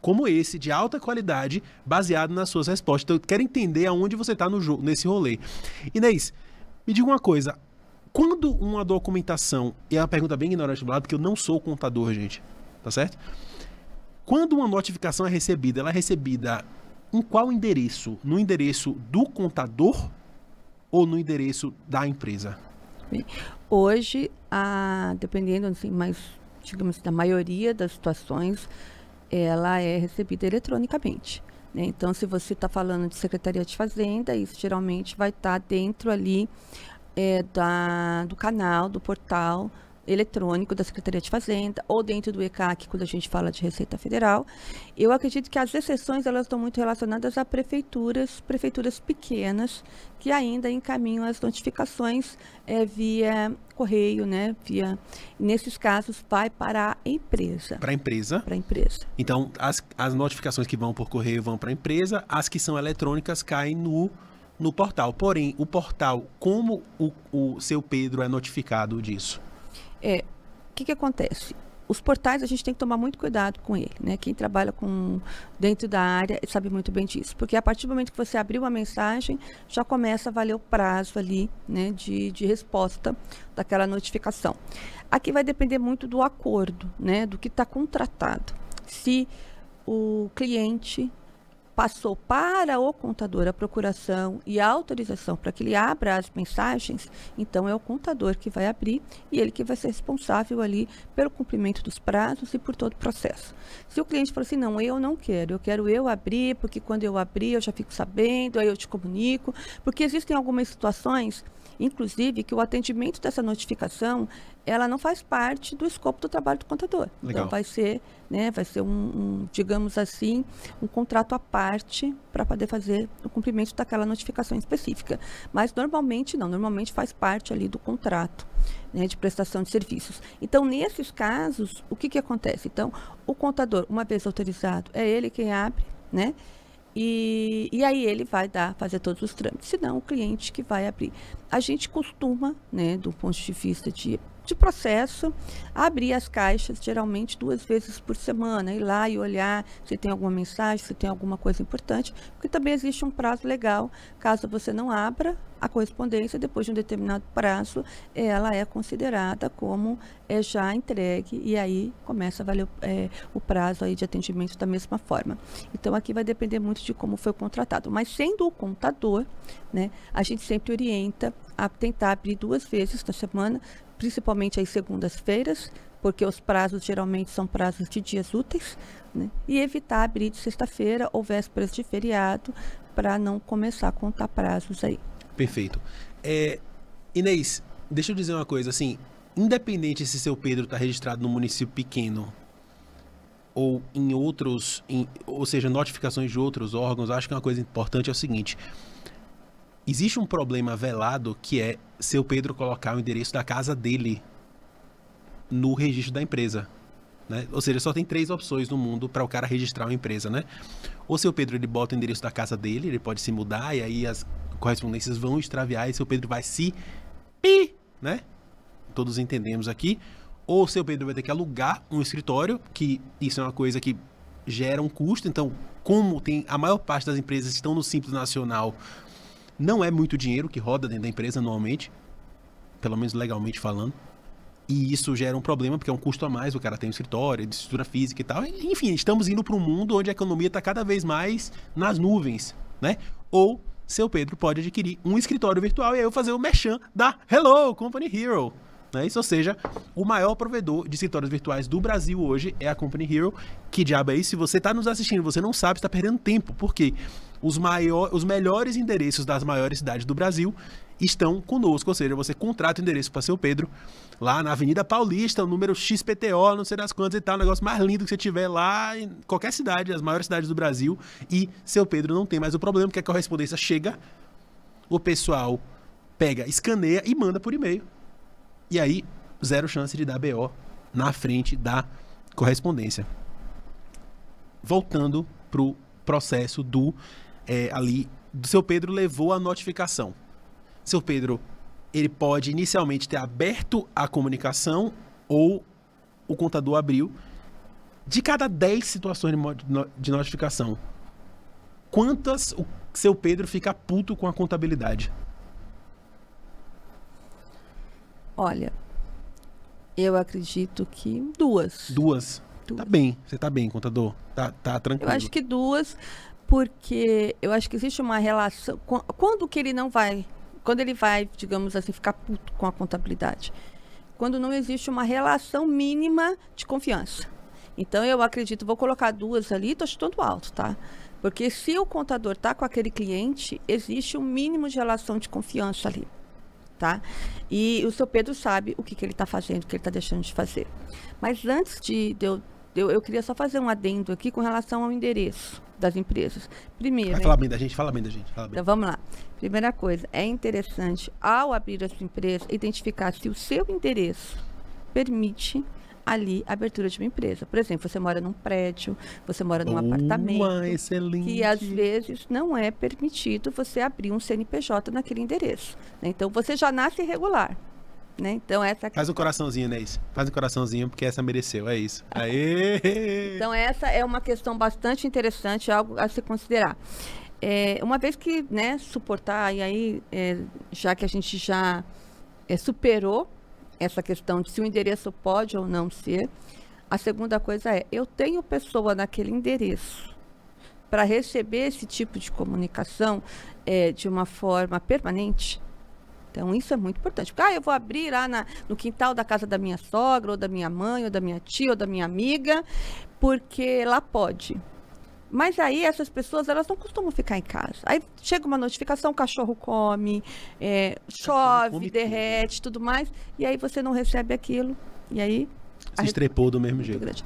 como esse, de alta qualidade, baseado nas suas respostas. Então, eu quero entender aonde você está nesse rolê. Inês, me diga uma coisa. Quando uma documentação, e é uma pergunta bem ignorante do lado, porque eu não sou contador, gente, tá certo? Quando uma notificação é recebida, ela é recebida em qual endereço? No endereço do contador ou no endereço da empresa? Hoje, dependendo, assim, mas, digamos, da maioria das situações, ela é recebida eletronicamente. Né? Então, se você está falando de Secretaria de Fazenda, isso geralmente vai estar dentro ali do canal, do portal eletrônico da Secretaria de Fazenda ou dentro do ECAC, quando a gente fala de Receita Federal. Eu acredito que as exceções elas estão muito relacionadas a prefeituras pequenas que ainda encaminham as notificações via correio, né? Nesses casos, vai para a empresa. Para a empresa? Para a empresa. Então, as notificações que vão por correio vão para a empresa, as que são eletrônicas caem no portal. Porém, o portal, como o seu Pedro é notificado disso? O que acontece? Os portais a gente tem que tomar muito cuidado com ele, né? Quem trabalha dentro da área sabe muito bem disso, porque a partir do momento que você abriu uma mensagem, já começa a valer o prazo ali, né? De resposta daquela notificação. Aqui vai depender muito do acordo, né? Do que está contratado. Se o cliente passou para o contador a procuração e a autorização para que ele abra as mensagens, então é o contador que vai abrir e ele que vai ser responsável ali pelo cumprimento dos prazos e por todo o processo. Se o cliente falar assim, não, eu não quero, eu quero eu abrir, porque quando eu abrir eu já fico sabendo, aí eu te comunico, porque existem algumas situações, inclusive, que o atendimento dessa notificação, ela não faz parte do escopo do trabalho do contador. Legal. Então, vai ser digamos assim, um contrato à parte para poder fazer o cumprimento daquela notificação específica. Mas, normalmente, não. Normalmente, faz parte ali do contrato, né, de prestação de serviços. Então, nesses casos, o que acontece? Então, o contador, uma vez autorizado, é ele quem abre, né? E aí ele vai fazer todos os trâmites, senão o cliente que vai abrir. A gente costuma, né, do ponto de vista de processo, abrir as caixas geralmente 2 vezes por semana, ir lá e olhar se tem alguma mensagem, se tem alguma coisa importante, porque também existe um prazo legal, caso você não abra a correspondência, depois de um determinado prazo, ela é considerada como já entregue, e aí começa a valer o prazo aí de atendimento da mesma forma. Então, aqui vai depender muito de como foi contratado. Mas, sendo o contador, né, a gente sempre orienta a tentar abrir 2 vezes na semana, principalmente às segundas-feiras, porque os prazos geralmente são prazos de dias úteis, né, e evitar abrir de sexta-feira ou vésperas de feriado, para não começar a contar prazos aí. Perfeito. Inês, deixa eu dizer uma coisa, assim, independente se seu Pedro está registrado no município pequeno ou em outros, ou seja, notificações de outros órgãos, acho que uma coisa importante é o seguinte: existe um problema velado que é seu Pedro colocar o endereço da casa dele no registro da empresa, né? Ou seja, só tem 3 opções no mundo para o cara registrar uma empresa, né? Ou seu Pedro ele bota o endereço da casa dele, ele pode se mudar e aí as correspondências vão extraviar e seu Pedro vai se né? Todos entendemos aqui. Ou seu Pedro vai ter que alugar um escritório, que isso é uma coisa que gera um custo. Então, como tem a maior parte das empresas que estão no Simples Nacional, não é muito dinheiro que roda dentro da empresa anualmente, pelo menos legalmente falando. E isso gera um problema, porque é um custo a mais, o cara tem um escritório, de estrutura física e tal. Enfim, estamos indo para um mundo onde a economia está cada vez mais nas nuvens, né? Ou seu Pedro pode adquirir um escritório virtual e aí eu fazer o merchan da Hello Company Hero. Né? Isso, ou seja, o maior provedor de escritórios virtuais do Brasil hoje é a Company Hero. Que diabo é isso? Se você está nos assistindo e você não sabe, está perdendo tempo, porque os melhores endereços das maiores cidades do Brasil estão conosco, ou seja, você contrata o endereço para seu Pedro lá na Avenida Paulista, o número XPTO, não sei das quantas e tal, o negócio mais lindo que você tiver lá em qualquer cidade, as maiores cidades do Brasil, e seu Pedro não tem mais o problema, porque a correspondência chega, o pessoal pega, escaneia e manda por e-mail. E aí, 0 chance de dar BO na frente da correspondência. Voltando pro processo do seu Pedro levou a notificação. Seu Pedro, ele pode inicialmente ter aberto a comunicação ou o contador abriu. De cada 10 situações de notificação, quantas o seu Pedro fica puto com a contabilidade? Olha, eu acredito que 2. 2? Tá bem, você tá bem, contador. Tá tranquilo. Eu acho que 2, porque eu acho que existe uma relação. Quando que ele não vai. Quando ele vai, digamos assim, ficar puto com a contabilidade? Quando não existe uma relação mínima de confiança. Então, eu acredito, vou colocar 2 ali, estou chutando alto, tá? Porque se o contador está com aquele cliente, existe um mínimo de relação de confiança ali, tá? E o seu Pedro sabe o que ele está fazendo, o que ele está deixando de fazer. Mas antes eu queria só fazer um adendo aqui com relação ao endereço das empresas. Primeiro... Vai falar bem da gente, fala bem da gente. Então, vamos lá. Primeira coisa, é interessante, ao abrir a sua empresa, identificar se o seu endereço permite ali a abertura de uma empresa. Por exemplo, você mora num prédio, você mora num apartamento, excelente. que às vezes não é permitido você abrir um CNPJ naquele endereço. Né? Então, você já nasce irregular. Né? Então, essa Faz um coraçãozinho, Neis. Faz um coraçãozinho, porque essa mereceu, é isso. Aê! Então, essa é uma questão bastante interessante, algo a se considerar. Uma vez que, né, suportar, e aí, já que a gente já superou essa questão de se o endereço pode ou não ser, a segunda coisa eu tenho pessoa naquele endereço para receber esse tipo de comunicação de uma forma permanente. Então, isso é muito importante. Porque, eu vou abrir lá no quintal da casa da minha sogra, ou da minha mãe, ou da minha tia, ou da minha amiga, porque lá pode. Mas aí, essas pessoas, elas não costumam ficar em casa. Aí, chega uma notificação, o cachorro come, chove, derrete, tudo mais, e aí você não recebe aquilo. E aí... Se estrepou do mesmo jeito. Grande.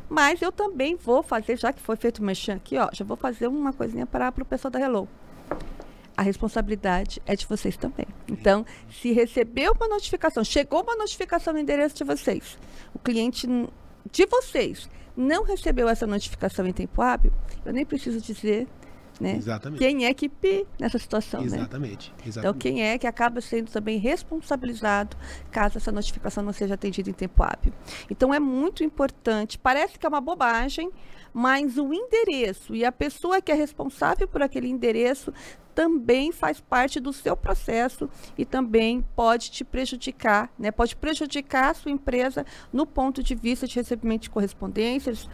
Mas eu também vou fazer, já que foi feito o merchan aqui, já vou fazer uma coisinha para o pessoal da Hello. A responsabilidade é de vocês também. Então, se recebeu uma notificação, chegou uma notificação no endereço de vocês, o cliente de vocês não recebeu essa notificação em tempo hábil, eu nem preciso dizer, né, exatamente, quem é que nessa situação. Exatamente, né? exatamente. Então, quem é que acaba sendo também responsabilizado caso essa notificação não seja atendida em tempo hábil. Então, é muito importante, parece que é uma bobagem, mas o endereço e a pessoa que é responsável por aquele endereço também faz parte do seu processo e também pode te prejudicar, né? Pode prejudicar a sua empresa no ponto de vista de recebimento de correspondências,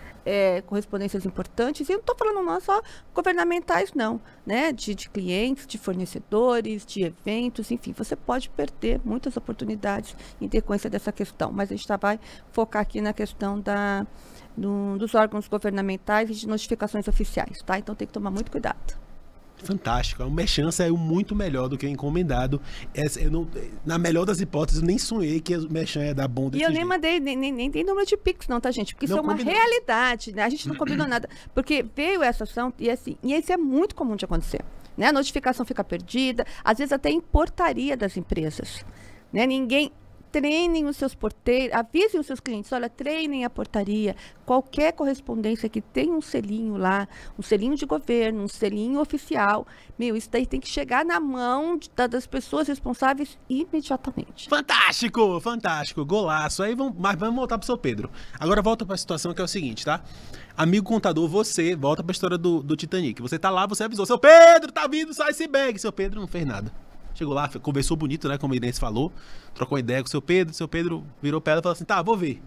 correspondências importantes. E eu não estou falando não só governamentais, não, né? De clientes, de fornecedores, de eventos, enfim, você pode perder muitas oportunidades em decorrência dessa questão. Mas a gente vai focar aqui na questão dos órgãos governamentais e de notificações oficiais, tá? Então tem que tomar muito cuidado. Fantástico. O merchan saiu muito melhor do que o encomendado. Na melhor das hipóteses, eu nem sonhei que o merchan ia dar bom desse E eu nem jeito. mandei, nem tem número de Pix, não, tá, gente? Porque isso Não é uma combinou. realidade, né? A gente não combinou nada. Porque veio essa ação e assim, e isso é muito comum de acontecer. Né? A notificação fica perdida, às vezes até em portaria das empresas. Né? Treinem os seus porteiros, avisem os seus clientes, olha, treinem a portaria. Qualquer correspondência que tenha um selinho lá, um selinho de governo, um selinho oficial, isso daí tem que chegar na mão das pessoas responsáveis imediatamente. Fantástico, fantástico, golaço. Aí mas vamos voltar pro seu Pedro. Agora volta pra situação que é o seguinte, tá? Amigo contador, você volta pra história do Titanic. Você tá lá, você avisou, seu Pedro, tá vindo, sai esse bag. Seu Pedro não fez nada. Chegou lá, conversou bonito, né? Como o Inês falou, trocou ideia com o seu Pedro virou pra ela e falou assim, tá, vou ver.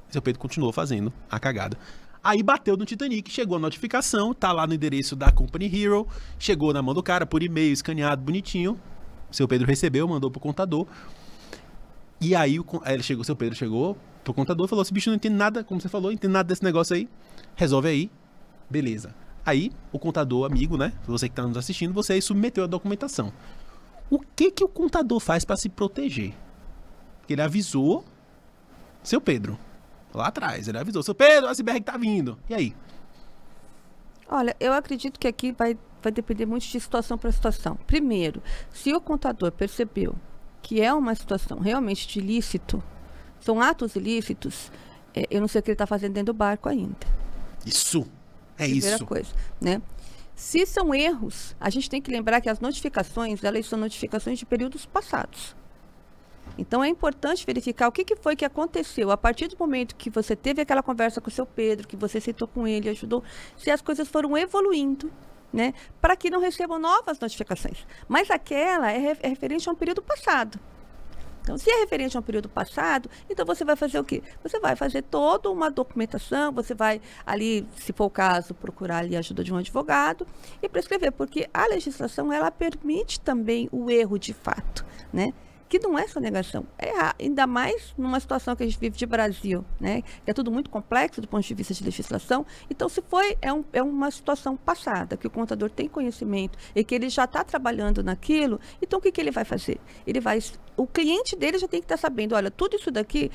Seu Pedro continuou fazendo a cagada. Aí bateu no Titanic, chegou a notificação, tá lá no endereço da Company Hero, chegou na mão do cara por e-mail, escaneado, bonitinho. Seu Pedro recebeu, mandou pro contador. E aí seu Pedro chegou pro contador e falou, esse bicho não entende nada, como você falou, não entende nada desse negócio aí. Resolve aí. Beleza. Aí, o contador amigo, né? Você que tá nos assistindo, você aí submeteu a documentação. O que o contador faz para se proteger? Porque ele avisou seu Pedro. Lá atrás, ele avisou. Seu Pedro, o iceberg tá vindo. E aí? Olha, eu acredito que aqui vai depender muito de situação para situação. Primeiro, se o contador percebeu que é uma situação realmente de ilícito, são atos ilícitos, eu não sei o que ele está fazendo dentro do barco ainda. Isso. Primeira coisa, né? Se são erros, a gente tem que lembrar que as notificações, elas são notificações de períodos passados. Então, é importante verificar o que foi que aconteceu a partir do momento que você teve aquela conversa com o seu Pedro, que você sentou com ele, ajudou, se as coisas foram evoluindo, né? Para que não recebam novas notificações. Mas aquela é referente a um período passado. Então, se é referente a um período passado, então você vai fazer o quê? Você vai fazer toda uma documentação, você vai ali, se for o caso, procurar ali a ajuda de um advogado e prescrever, porque a legislação, ela permite também o erro de fato, né? Que não é sonegação, ainda mais numa situação que a gente vive de Brasil, né? Que é tudo muito complexo do ponto de vista de legislação. Então, se é uma situação passada, que o contador tem conhecimento e que ele já está trabalhando naquilo, então o que ele vai fazer? O cliente dele já tem que estar sabendo, olha, tudo isso daqui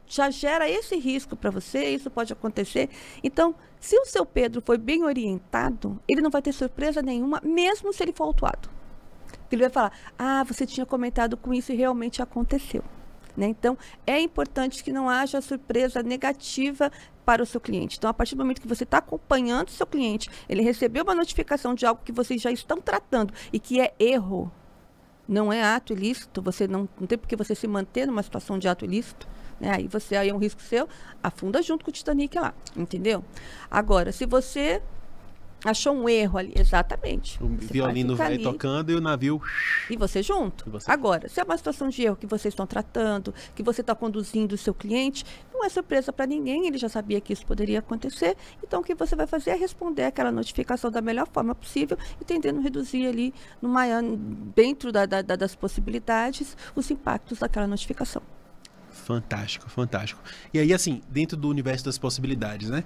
já gera esse risco para você, isso pode acontecer. Então, se o seu Pedro foi bem orientado, ele não vai ter surpresa nenhuma, mesmo se ele for autuado. Ele vai falar, você tinha comentado com isso e realmente aconteceu. Né? Então, é importante que não haja surpresa negativa para o seu cliente. Então, a partir do momento que você está acompanhando o seu cliente, ele recebeu uma notificação de algo que vocês já estão tratando e que é erro, não é ato ilícito, você não tem por que você se manter numa situação de ato ilícito. Né? Aí é um risco seu, afunda junto com o Titanic lá, entendeu? Agora, se você achou um erro ali, exatamente. O violino vai tocando e o navio... E você junto. Agora, se é uma situação de erro que vocês estão tratando, que você está conduzindo o seu cliente, não é surpresa para ninguém, ele já sabia que isso poderia acontecer, então o que você vai fazer é responder aquela notificação da melhor forma possível e tentando reduzir ali, dentro das possibilidades, os impactos daquela notificação. Fantástico, fantástico. E aí, assim, dentro do universo das possibilidades, né?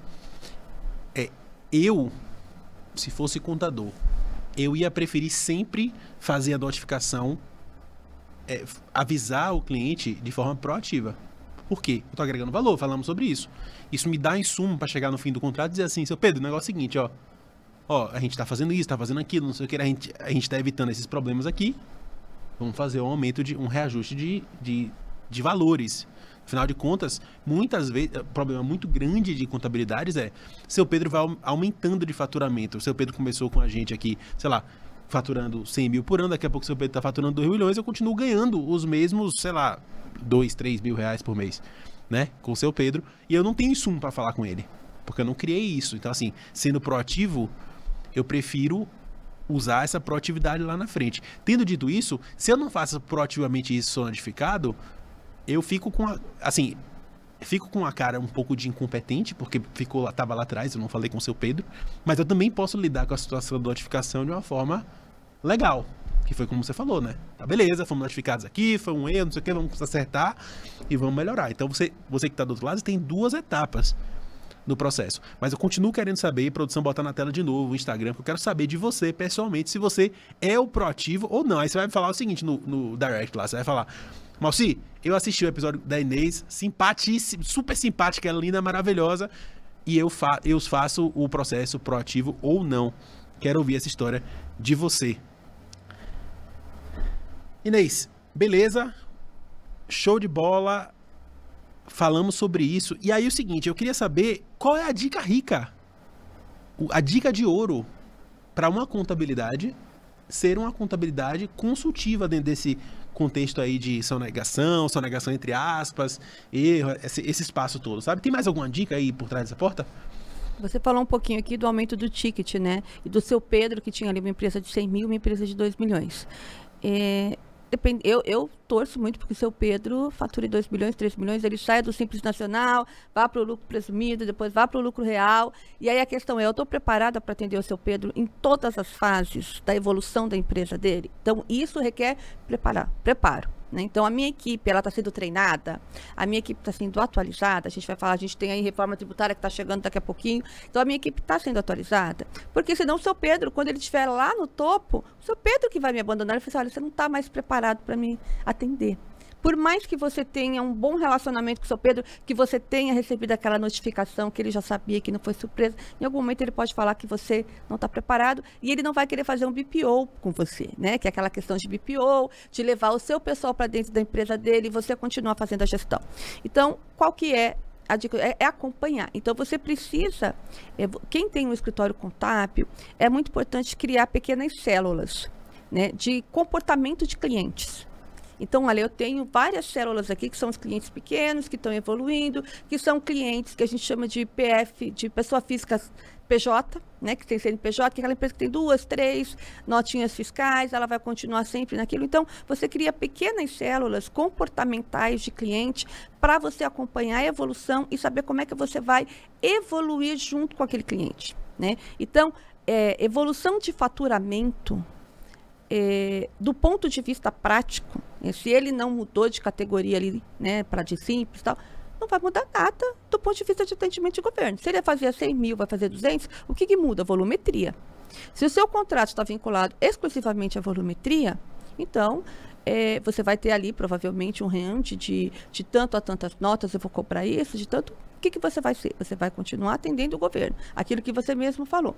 Se fosse contador, eu ia preferir sempre fazer a notificação, avisar o cliente de forma proativa. Por quê? Eu estou agregando valor, falamos sobre isso. Isso me dá insumo para chegar no fim do contrato e dizer assim, seu Pedro, o negócio é o seguinte, a gente está fazendo isso, está fazendo aquilo, não sei o que, a gente está evitando esses problemas aqui, vamos fazer um reajuste de valores. Afinal de contas, muitas vezes, o problema muito grande de contabilidades seu Pedro vai aumentando de faturamento. O seu Pedro começou com a gente aqui, sei lá, faturando 100 mil por ano, daqui a pouco o seu Pedro está faturando 2 milhões, eu continuo ganhando os mesmos, sei lá, 2, 3 mil reais por mês, né, com o seu Pedro, e eu não tenho insumo para falar com ele, porque eu não criei isso. Então, assim, sendo proativo, eu prefiro usar essa proatividade lá na frente. Tendo dito isso, se eu não faço proativamente isso, sou notificado, eu fico com a cara um pouco de incompetente, porque estava lá atrás, eu não falei com o seu Pedro, mas eu também posso lidar com a situação da notificação de uma forma legal, que foi como você falou, né? Tá, beleza, fomos notificados aqui, foi um erro, não sei o que, vamos acertar e vamos melhorar. Então, você que está do outro lado, tem duas etapas. no processo. Mas eu continuo querendo saber, produção, botar na tela de novo o Instagram, porque eu quero saber de você, pessoalmente, se você é o proativo ou não. Aí você vai falar o seguinte no direct lá, você vai falar: Malci, eu assisti o episódio da Inês, simpatíssima, super simpática, ela linda, maravilhosa, e eu faço o processo proativo ou não. Quero ouvir essa história de você. Inês, beleza? Show de bola. Falamos sobre isso. E aí o seguinte, eu queria saber qual é a dica rica, a dica de ouro para uma contabilidade ser uma contabilidade consultiva dentro desse contexto aí de sonegação entre aspas, erro, esse espaço todo, sabe? Tem mais alguma dica aí por trás dessa porta? Você falou um pouquinho aqui do aumento do ticket, né? E do seu Pedro, que tinha ali uma empresa de 100 mil, uma empresa de 2 milhões. Eu torço muito porque o seu Pedro fature 2 milhões, 3 milhões, ele sai do Simples Nacional, vá para o lucro presumido, depois vá para o lucro real. E aí a questão é, eu estou preparada para atender o seu Pedro em todas as fases da evolução da empresa dele? Então, isso requer preparo. Né? Então, a minha equipe, ela está sendo treinada, a minha equipe está sendo atualizada, a gente vai falar, a gente tem aí reforma tributária que está chegando daqui a pouquinho, então a minha equipe está sendo atualizada, porque senão o seu Pedro, quando ele estiver lá no topo, o seu Pedro que vai me abandonar, ele fala assim, olha, você não está mais preparado para me atender. Por mais que você tenha um bom relacionamento com o seu Pedro, que você tenha recebido aquela notificação que ele já sabia que não foi surpresa, em algum momento ele pode falar que você não está preparado e ele não vai querer fazer um BPO com você, né? Que é aquela questão de BPO, de levar o seu pessoal para dentro da empresa dele e você continuar fazendo a gestão. Então, qual que é a dica? É acompanhar. Então, você precisa, quem tem um escritório contábil, é muito importante criar pequenas células, né, de comportamento de clientes. Então, olha, eu tenho várias células aqui que são os clientes pequenos, que estão evoluindo, que são clientes que a gente chama de PF, de pessoa física PJ, né, que tem CNPJ, que é aquela empresa que tem 2, 3 notinhas fiscais, ela vai continuar sempre naquilo. Então, você cria pequenas células comportamentais de cliente para você acompanhar a evolução e saber como é que você vai evoluir junto com aquele cliente, né? Então, evolução de faturamento, do ponto de vista prático, se ele não mudou de categoria ali, né, para de simples e tal, não vai mudar nada do ponto de vista de atendimento de governo. Se ele fazia 100 mil, vai fazer 200, o que muda? Volumetria. Se o seu contrato está vinculado exclusivamente à volumetria, então você vai ter ali provavelmente um range de tanto a tantas notas, eu vou cobrar isso, de tanto. O que você vai ser? Você vai continuar atendendo o governo. Aquilo que você mesmo falou.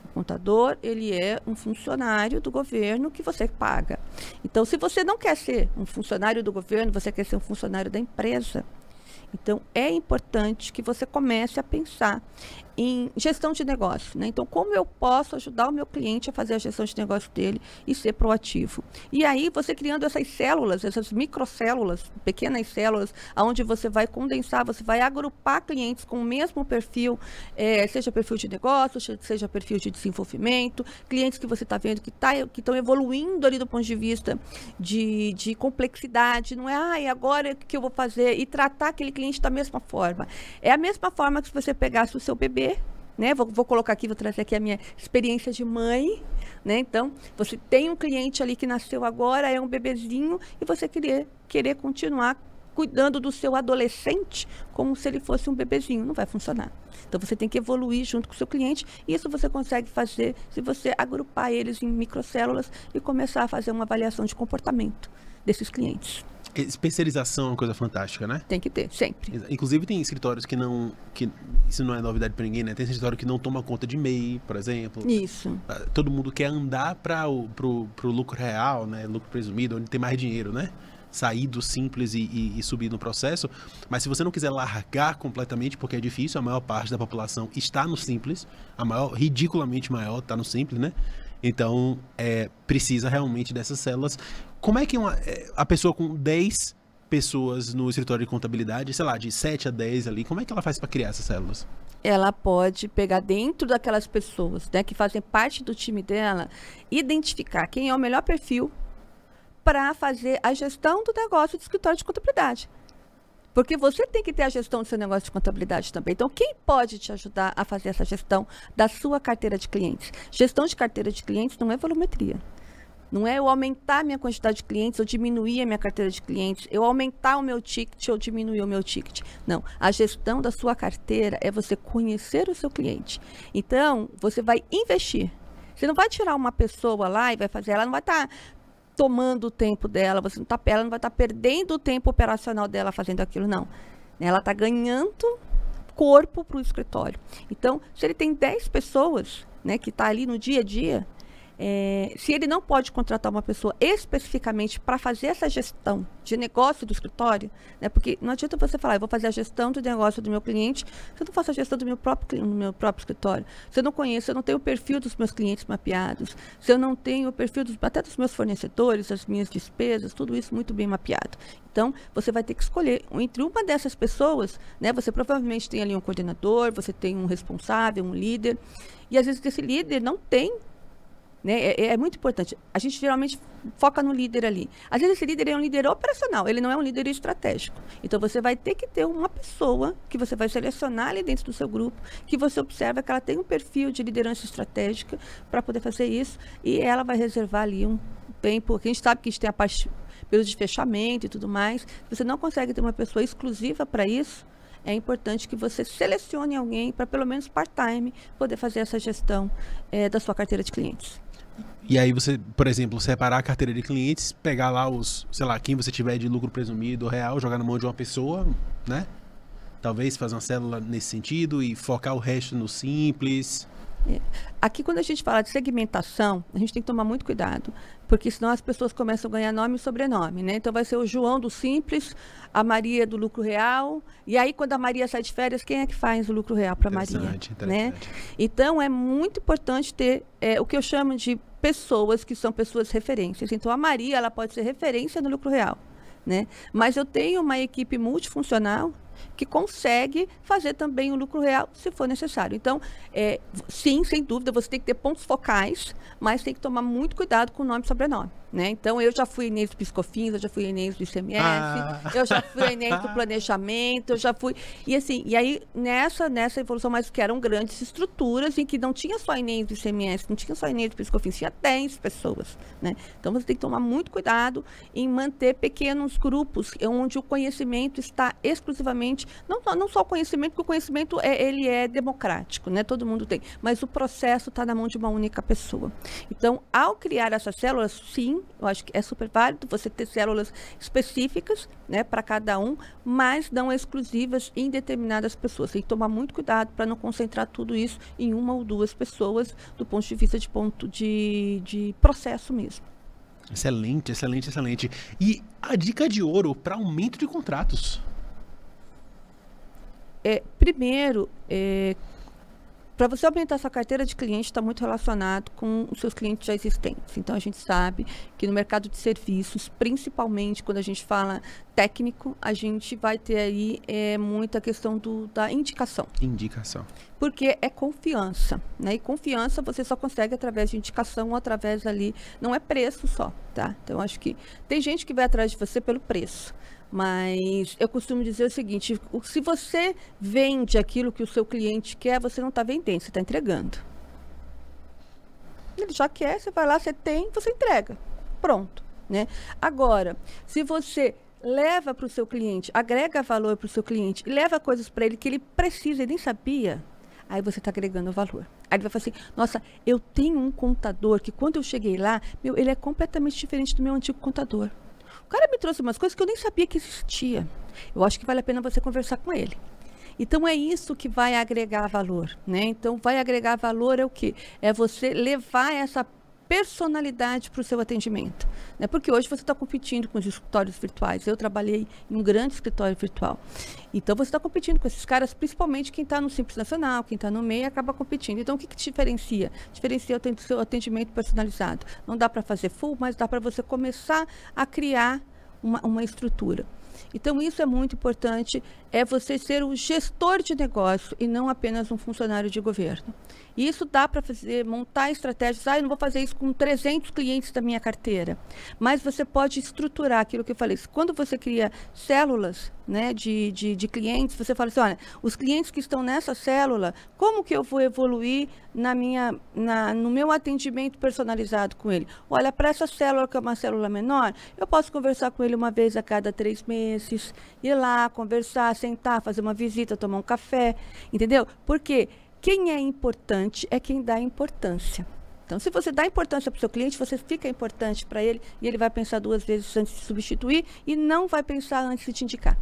O contador, ele é um funcionário do governo que você paga. Então, se você não quer ser um funcionário do governo, você quer ser um funcionário da empresa. Então, é importante que você comece a pensar em gestão de negócio, né? Então, como eu posso ajudar o meu cliente a fazer a gestão de negócio dele e ser proativo? E aí, você criando essas células, essas microcélulas, pequenas células, onde você vai condensar, você vai agrupar clientes com o mesmo perfil, seja perfil de negócio, seja perfil de desenvolvimento, clientes que você está vendo que estão evoluindo ali do ponto de vista de complexidade, não é, agora o que eu vou fazer? E tratar aquele cliente da mesma forma. É a mesma forma que se você pegasse o seu bebê, né? Vou colocar aqui, vou trazer aqui a minha experiência de mãe, né? Então, você tem um cliente ali que nasceu agora, é um bebezinho, e você querer continuar cuidando do seu adolescente como se ele fosse um bebezinho. Não vai funcionar. Então, você tem que evoluir junto com o seu cliente, e isso você consegue fazer se você agrupar eles em microcélulas e começar a fazer uma avaliação de comportamento desses clientes. Especialização é uma coisa fantástica, né? Tem que ter, sempre. Inclusive tem escritórios que isso não é novidade para ninguém, né? Tem escritório que não toma conta de MEI, por exemplo. Isso. Todo mundo quer andar pro lucro real, né? Lucro presumido, onde tem mais dinheiro, né? Sair do simples e subir no processo. Mas se você não quiser largar completamente, porque é difícil, a maior parte da população está no simples, ridiculamente maior, está no simples, né? Então, precisa realmente dessas células. Como é que a pessoa com 10 pessoas no escritório de contabilidade, sei lá, de 7 a 10 ali, como é que ela faz para criar essas células? Ela pode pegar dentro daquelas pessoas, né, que fazem parte do time dela, identificar quem é o melhor perfil para fazer a gestão do negócio de escritório de contabilidade. Porque você tem que ter a gestão do seu negócio de contabilidade também. Então, quem pode te ajudar a fazer essa gestão da sua carteira de clientes? Gestão de carteira de clientes não é volumetria. Não é eu aumentar a minha quantidade de clientes ou diminuir a minha carteira de clientes, eu aumentar o meu ticket ou diminuir o meu ticket. Não, a gestão da sua carteira é você conhecer o seu cliente. Então, você vai investir. Você não vai tirar uma pessoa lá e vai fazer, ela não vai estar tomando o tempo dela, ela não vai estar perdendo o tempo operacional dela fazendo aquilo, não. Ela está ganhando corpo para o escritório. Então, se ele tem 10 pessoas, né, que está ali no dia a dia, se ele não pode contratar uma pessoa especificamente para fazer essa gestão de negócio do escritório, né, porque não adianta você falar, eu vou fazer a gestão do negócio do meu cliente, se eu não faço a gestão do meu próprio escritório, se eu não conheço, eu não tenho o perfil dos meus clientes mapeados, se eu não tenho o perfil até dos meus fornecedores, as minhas despesas, tudo isso muito bem mapeado. Então, você vai ter que escolher entre uma dessas pessoas, né, você provavelmente tem ali um coordenador, você tem um responsável, um líder, e às vezes esse líder não tem, né? É muito importante. A gente geralmente foca no líder ali. Às vezes esse líder é um líder operacional, ele não é um líder estratégico. Então você vai ter que ter uma pessoa que você vai selecionar ali dentro do seu grupo, que você observa que ela tem um perfil de liderança estratégica para poder fazer isso, e ela vai reservar ali um tempo, porque a gente sabe que a gente tem a parte período de fechamento e tudo mais. Se você não consegue ter uma pessoa exclusiva para isso, é importante que você selecione alguém para pelo menos part-time poder fazer essa gestão da sua carteira de clientes. E aí você, por exemplo, separar a carteira de clientes, pegar lá sei lá, quem você tiver de lucro presumido real, jogar na mão de uma pessoa, né? Talvez fazer uma célula nesse sentido e focar o resto no simples. Aqui, quando a gente fala de segmentação, a gente tem que tomar muito cuidado, porque senão as pessoas começam a ganhar nome e sobrenome, né? Então vai ser o João do Simples, a Maria do lucro real, e aí quando a Maria sai de férias, quem é que faz o lucro real para a Maria? Né? Então é muito importante ter o que eu chamo de pessoas que são pessoas referências. Então a Maria, ela pode ser referência no lucro real, né? Mas eu tenho uma equipe multifuncional que consegue fazer também o lucro real, se for necessário. Então, sim, sem dúvida, você tem que ter pontos focais, mas tem que tomar muito cuidado com o nome e sobrenome, né? Então, eu já fui Inês do Piscofins, eu já fui Inês do ICMS, eu já fui Inês do planejamento, eu já fui... E assim, e aí, nessa evolução, mas que eram grandes estruturas em que não tinha só Inês do ICMS, não tinha só Inês do Piscofins, tinha 10 pessoas, né? Então, você tem que tomar muito cuidado em manter pequenos grupos onde o conhecimento está exclusivamente, não só o conhecimento, porque o conhecimento ele é democrático, né? Todo mundo tem, mas o processo está na mão de uma única pessoa. Então, ao criar essas células, sim, eu acho que é super válido você ter células específicas, né, para cada um, mas não exclusivas em determinadas pessoas. Tem que tomar muito cuidado para não concentrar tudo isso em uma ou duas pessoas, do ponto de vista de processo mesmo. Excelente, excelente, excelente. E a dica de ouro para aumento de contratos? Primeiro, para você aumentar sua carteira de cliente, está muito relacionado com os seus clientes já existentes. Então, a gente sabe que no mercado de serviços, principalmente quando a gente fala técnico, a gente vai ter aí muita questão da indicação. Indicação. Porque é confiança, né? E confiança você só consegue através de indicação ou através ali, não é preço só, tá? Então, acho que tem gente que vai atrás de você pelo preço. Mas eu costumo dizer o seguinte, se você vende aquilo que o seu cliente quer, você não está vendendo, você está entregando. Ele já quer, você vai lá, você tem, você entrega. Pronto, né? Agora, se você leva para o seu cliente, agrega valor para o seu cliente e leva coisas para ele que ele precisa e nem sabia, aí você está agregando valor. Aí ele vai falar assim, nossa, eu tenho um contador que quando eu cheguei lá, ele é completamente diferente do meu antigo contador. O cara me trouxe umas coisas que eu nem sabia que existia. Eu acho que vale a pena você conversar com ele. Então, é isso que vai agregar valor, né? Então, vai agregar valor é o quê? É você levar essa personalidade para o seu atendimento, né? Porque hoje você está competindo com os escritórios virtuais. Eu trabalhei em um grande escritório virtual. Então, você está competindo com esses caras, principalmente quem está no Simples Nacional, quem está no meio, acaba competindo. Então, o que te diferencia? Diferencia o seu atendimento personalizado. Não dá para fazer full, mas dá para você começar a criar uma estrutura. Então, isso é muito importante. é você ser um gestor de negócio e não apenas um funcionário de governo. E isso dá para montar estratégias. Eu não vou fazer isso com 300 clientes da minha carteira. Mas você pode estruturar aquilo que eu falei. Quando você cria células, né, de clientes, você fala assim, olha, os clientes que estão nessa célula, como que eu vou evoluir no meu atendimento personalizado com ele? Olha, para essa célula, que é uma célula menor, eu posso conversar com ele uma vez a cada 3 meses, ir lá, conversar, sentar, fazer uma visita, tomar um café, entendeu? Porque quem é importante é quem dá importância. Então, se você dá importância para o seu cliente, você fica importante para ele e ele vai pensar 2 vezes antes de substituir e não vai pensar antes de te indicar.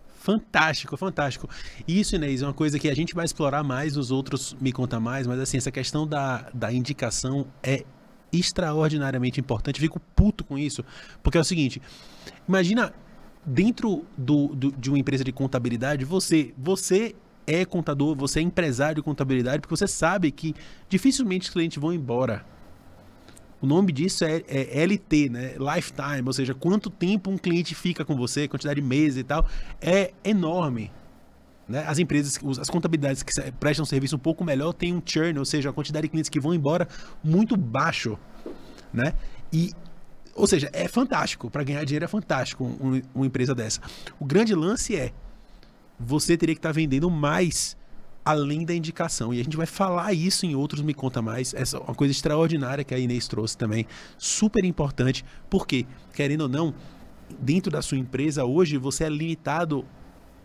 Fantástico, fantástico. E isso, Inês, é uma coisa que a gente vai explorar mais nos outros Me Conta Mais, mas assim, essa questão da indicação é extraordinariamente importante. Fico puto com isso, porque é o seguinte, imagina, dentro de uma empresa de contabilidade, você é contador, você é empresário de contabilidade, porque você sabe que dificilmente os clientes vão embora. O nome disso é LT, né? Lifetime, ou seja, quanto tempo um cliente fica com você, quantidade de meses e tal, é enorme. Né? As empresas, as contabilidades que prestam serviço um pouco melhor têm um churn, ou seja, a quantidade de clientes que vão embora muito baixo. Né? Ou seja, é fantástico, para ganhar dinheiro é fantástico uma empresa dessa. O grande lance é, você teria que estar vendendo mais além da indicação. E a gente vai falar isso em outros Me Conta Mais. Essa é uma coisa extraordinária que a Inês trouxe também. Super importante. Porque, querendo ou não, dentro da sua empresa hoje, você é limitado,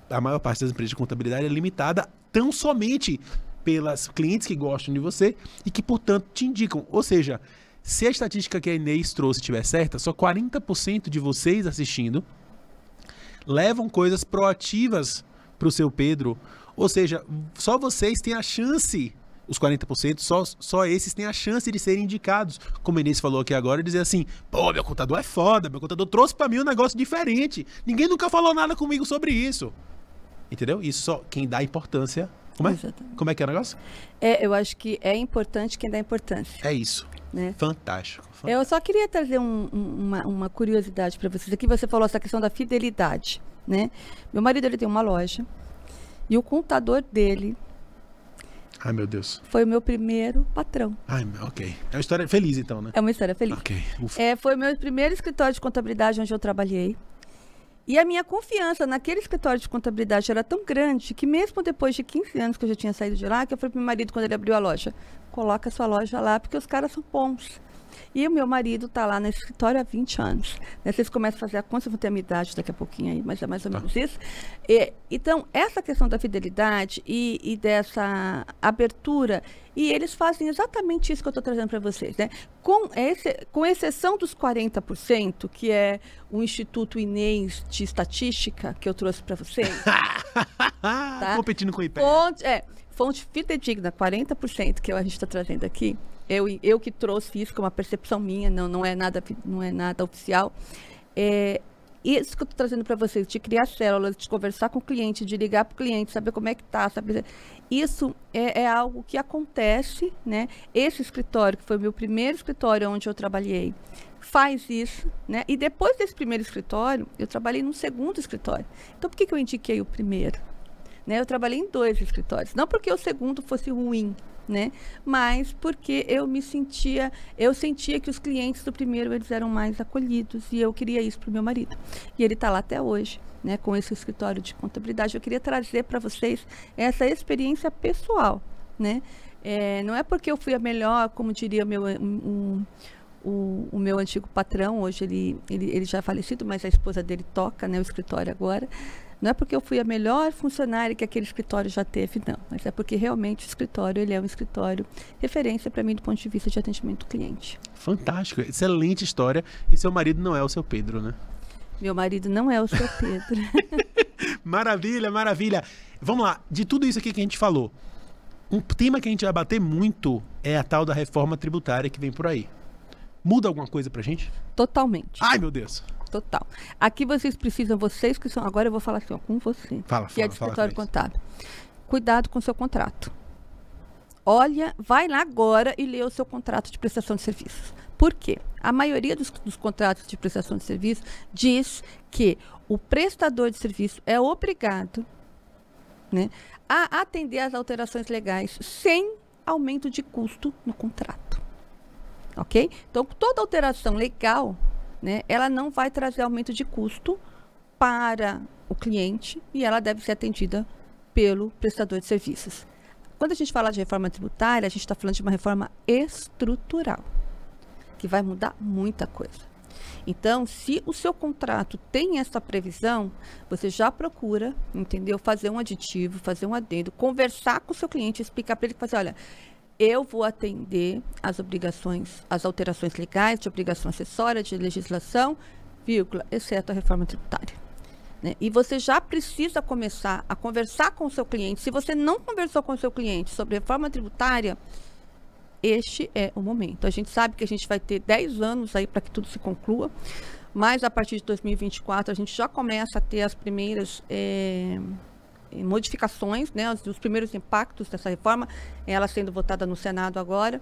a maior parte das empresas de contabilidade é limitada tão somente pelas clientes que gostam de você e que, portanto, te indicam. Ou seja, se a estatística que a Inês trouxe estiver certa, só 40% de vocês assistindo levam coisas proativas para o seu Pedro. Ou seja, só vocês têm a chance, os 40%, só esses têm a chance de serem indicados. Como a Inês falou aqui agora, dizer assim, pô, meu contador é foda, meu contador trouxe para mim um negócio diferente. Ninguém nunca falou nada comigo sobre isso. Entendeu? Isso só quem dá importância. Como é? Exatamente. Como é que é o negócio? Eu acho que é importante quem dá importância. É isso. Né? Fantástico. Eu só queria trazer uma curiosidade para vocês. Aqui você falou essa questão da fidelidade. Né? Meu marido, ele tem uma loja. E o contador dele, ai, meu Deus, foi o meu primeiro patrão. Ai, ok. É uma história feliz, então, né? É uma história feliz. Ok. Foi o meu primeiro escritório de contabilidade onde eu trabalhei. E a minha confiança naquele escritório de contabilidade era tão grande que mesmo depois de 15 anos que eu já tinha saído de lá, que eu falei para meu marido quando ele abriu a loja, coloca a sua loja lá porque os caras são bons. E o meu marido está lá nesse escritório há 20 anos. Né? Vocês começam a fazer a conta, eu vou ter a minha idade daqui a pouquinho aí, mas é mais ou menos isso. Então, essa questão da fidelidade e dessa abertura, e eles fazem exatamente isso que eu estou trazendo para vocês. Né? Com exceção dos 40%, que é o Instituto Inês de Estatística, que eu trouxe para vocês. Tá? Competindo com o IPE. Fonte fidedigna, 40% que a gente está trazendo aqui. Eu que trouxe isso, que é uma percepção minha, não é nada oficial. Isso que eu estou trazendo para vocês, de criar células, de conversar com o cliente, de ligar para o cliente, saber como é que está, saber... Isso é algo que acontece, né? Esse escritório, que foi o meu primeiro escritório onde eu trabalhei, faz isso, né? E depois desse primeiro escritório, eu trabalhei num segundo escritório. Então, por que eu indiquei o primeiro? Né? Eu trabalhei em 2 escritórios. Não porque o segundo fosse ruim, né? Mas porque eu sentia que os clientes do primeiro eles eram mais acolhidos e eu queria isso para o meu marido. E ele está lá até hoje, né? Com esse escritório de contabilidade. Eu queria trazer para vocês essa experiência pessoal, né? Não é porque eu fui a melhor, como diria o meu antigo patrão, hoje ele já é falecido, mas a esposa dele toca, né, o escritório agora. Não é porque eu fui a melhor funcionária que aquele escritório já teve, não. Mas é porque realmente o escritório, ele é um escritório referência para mim do ponto de vista de atendimento do cliente. Fantástico, excelente história. E seu marido não é o seu Pedro, né? Meu marido não é o seu Pedro. Maravilha, maravilha. Vamos lá, de tudo isso aqui que a gente falou, um tema que a gente vai bater muito é a tal da reforma tributária que vem por aí. Muda alguma coisa pra gente? Totalmente. Ai, meu Deus. Total. Aqui vocês precisam, vocês que são... Agora eu vou falar assim, ó, com você. Que é de escritório contábil. Cuidado com o seu contrato. Olha, vai lá agora e lê o seu contrato de prestação de serviços. Por quê? A maioria dos contratos de prestação de serviço diz que o prestador de serviço é obrigado, né, a atender às alterações legais sem aumento de custo no contrato. Ok? Então, toda alteração legal, né, ela não vai trazer aumento de custo para o cliente e ela deve ser atendida pelo prestador de serviços. Quando a gente fala de reforma tributária, a gente está falando de uma reforma estrutural, que vai mudar muita coisa. Então, se o seu contrato tem essa previsão, você já procura, entendeu? Fazer um aditivo, fazer um adendo, conversar com o seu cliente, explicar para ele que olha, eu vou atender as obrigações, as alterações legais, de obrigação acessória, de legislação, vírgula, exceto a reforma tributária. Né? E você já precisa começar a conversar com o seu cliente. Se você não conversou com o seu cliente sobre reforma tributária, este é o momento. A gente sabe que a gente vai ter 10 anos aí para que tudo se conclua, mas a partir de 2024 a gente já começa a ter as primeiras modificações, né, os primeiros impactos dessa reforma, ela sendo votada no Senado agora,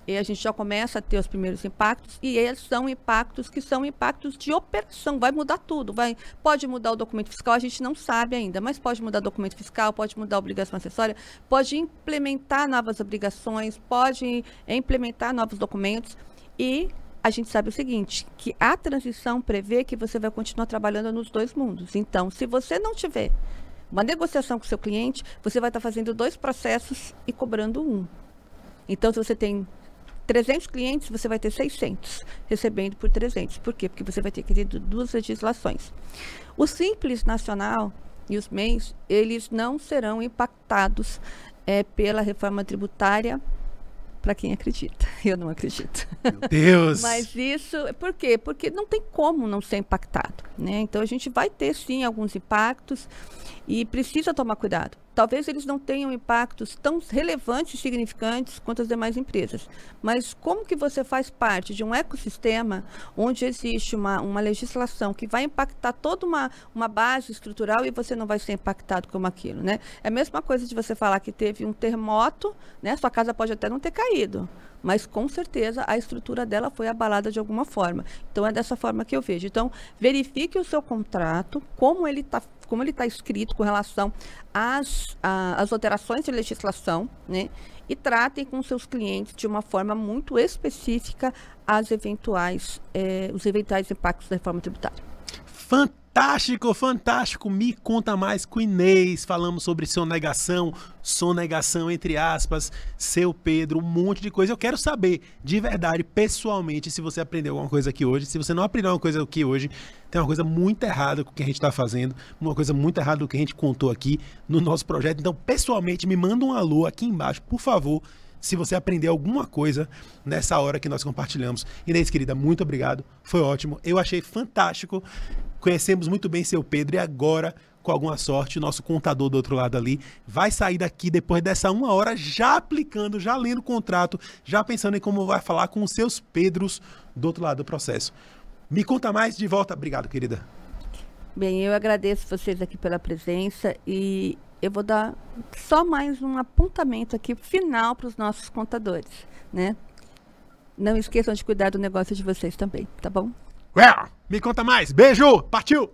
e a gente já começa a ter os primeiros impactos, e eles são impactos que são impactos de operação, vai mudar tudo, pode mudar o documento fiscal, a gente não sabe ainda, mas pode mudar o documento fiscal, pode mudar a obrigação acessória, pode implementar novas obrigações, pode implementar novos documentos, e a gente sabe o seguinte, que a transição prevê que você vai continuar trabalhando nos dois mundos. Então, se você não tiver uma negociação com o seu cliente, você vai estar fazendo 2 processos e cobrando 1. Então, se você tem 300 clientes, você vai ter 600, recebendo por 300. Por quê? Porque você vai ter que ter 2 legislações. O Simples Nacional e os MEIs, eles não serão impactados pela reforma tributária, para quem acredita. Eu não acredito. Meu Deus! Mas isso, por quê? Porque não tem como não ser impactado, né? Então, a gente vai ter, sim, alguns impactos e precisa tomar cuidado. Talvez eles não tenham impactos tão relevantes e significantes quanto as demais empresas. Mas como que você faz parte de um ecossistema onde existe uma legislação que vai impactar toda uma base estrutural e você não vai ser impactado como aquilo, né? É a mesma coisa de você falar que teve um terremoto, né? Sua casa pode até não ter caído, mas com certeza a estrutura dela foi abalada de alguma forma. Então, é dessa forma que eu vejo. Então, verifique o seu contrato, como ele está escrito com relação às alterações de legislação, né? E tratem com seus clientes de uma forma muito específica os eventuais impactos da reforma tributária. Fantástico, fantástico. Me conta mais com Inês. Falamos sobre sonegação entre aspas, seu Pedro, um monte de coisa. Eu quero saber, de verdade, pessoalmente, se você aprendeu alguma coisa aqui hoje. Se você não aprendeu alguma coisa aqui hoje, tem uma coisa muito errada com o que a gente está fazendo, uma coisa muito errada do que a gente contou aqui no nosso projeto. Então, pessoalmente, me manda um alô aqui embaixo, por favor, se você aprendeu alguma coisa nessa hora que nós compartilhamos. Inês, querida, muito obrigado. Foi ótimo. Eu achei fantástico. Conhecemos muito bem seu Pedro e agora, com alguma sorte, o nosso contador do outro lado ali vai sair daqui depois dessa 1 hora já aplicando, já lendo o contrato, já pensando em como vai falar com os seus Pedros do outro lado do processo. Me conta mais, de volta. Obrigado, querida. Bem, eu agradeço vocês aqui pela presença e eu vou dar só mais um apontamento aqui final para os nossos contadores, né? Não esqueçam de cuidar do negócio de vocês também, tá bom? Me conta mais. Beijo. Partiu.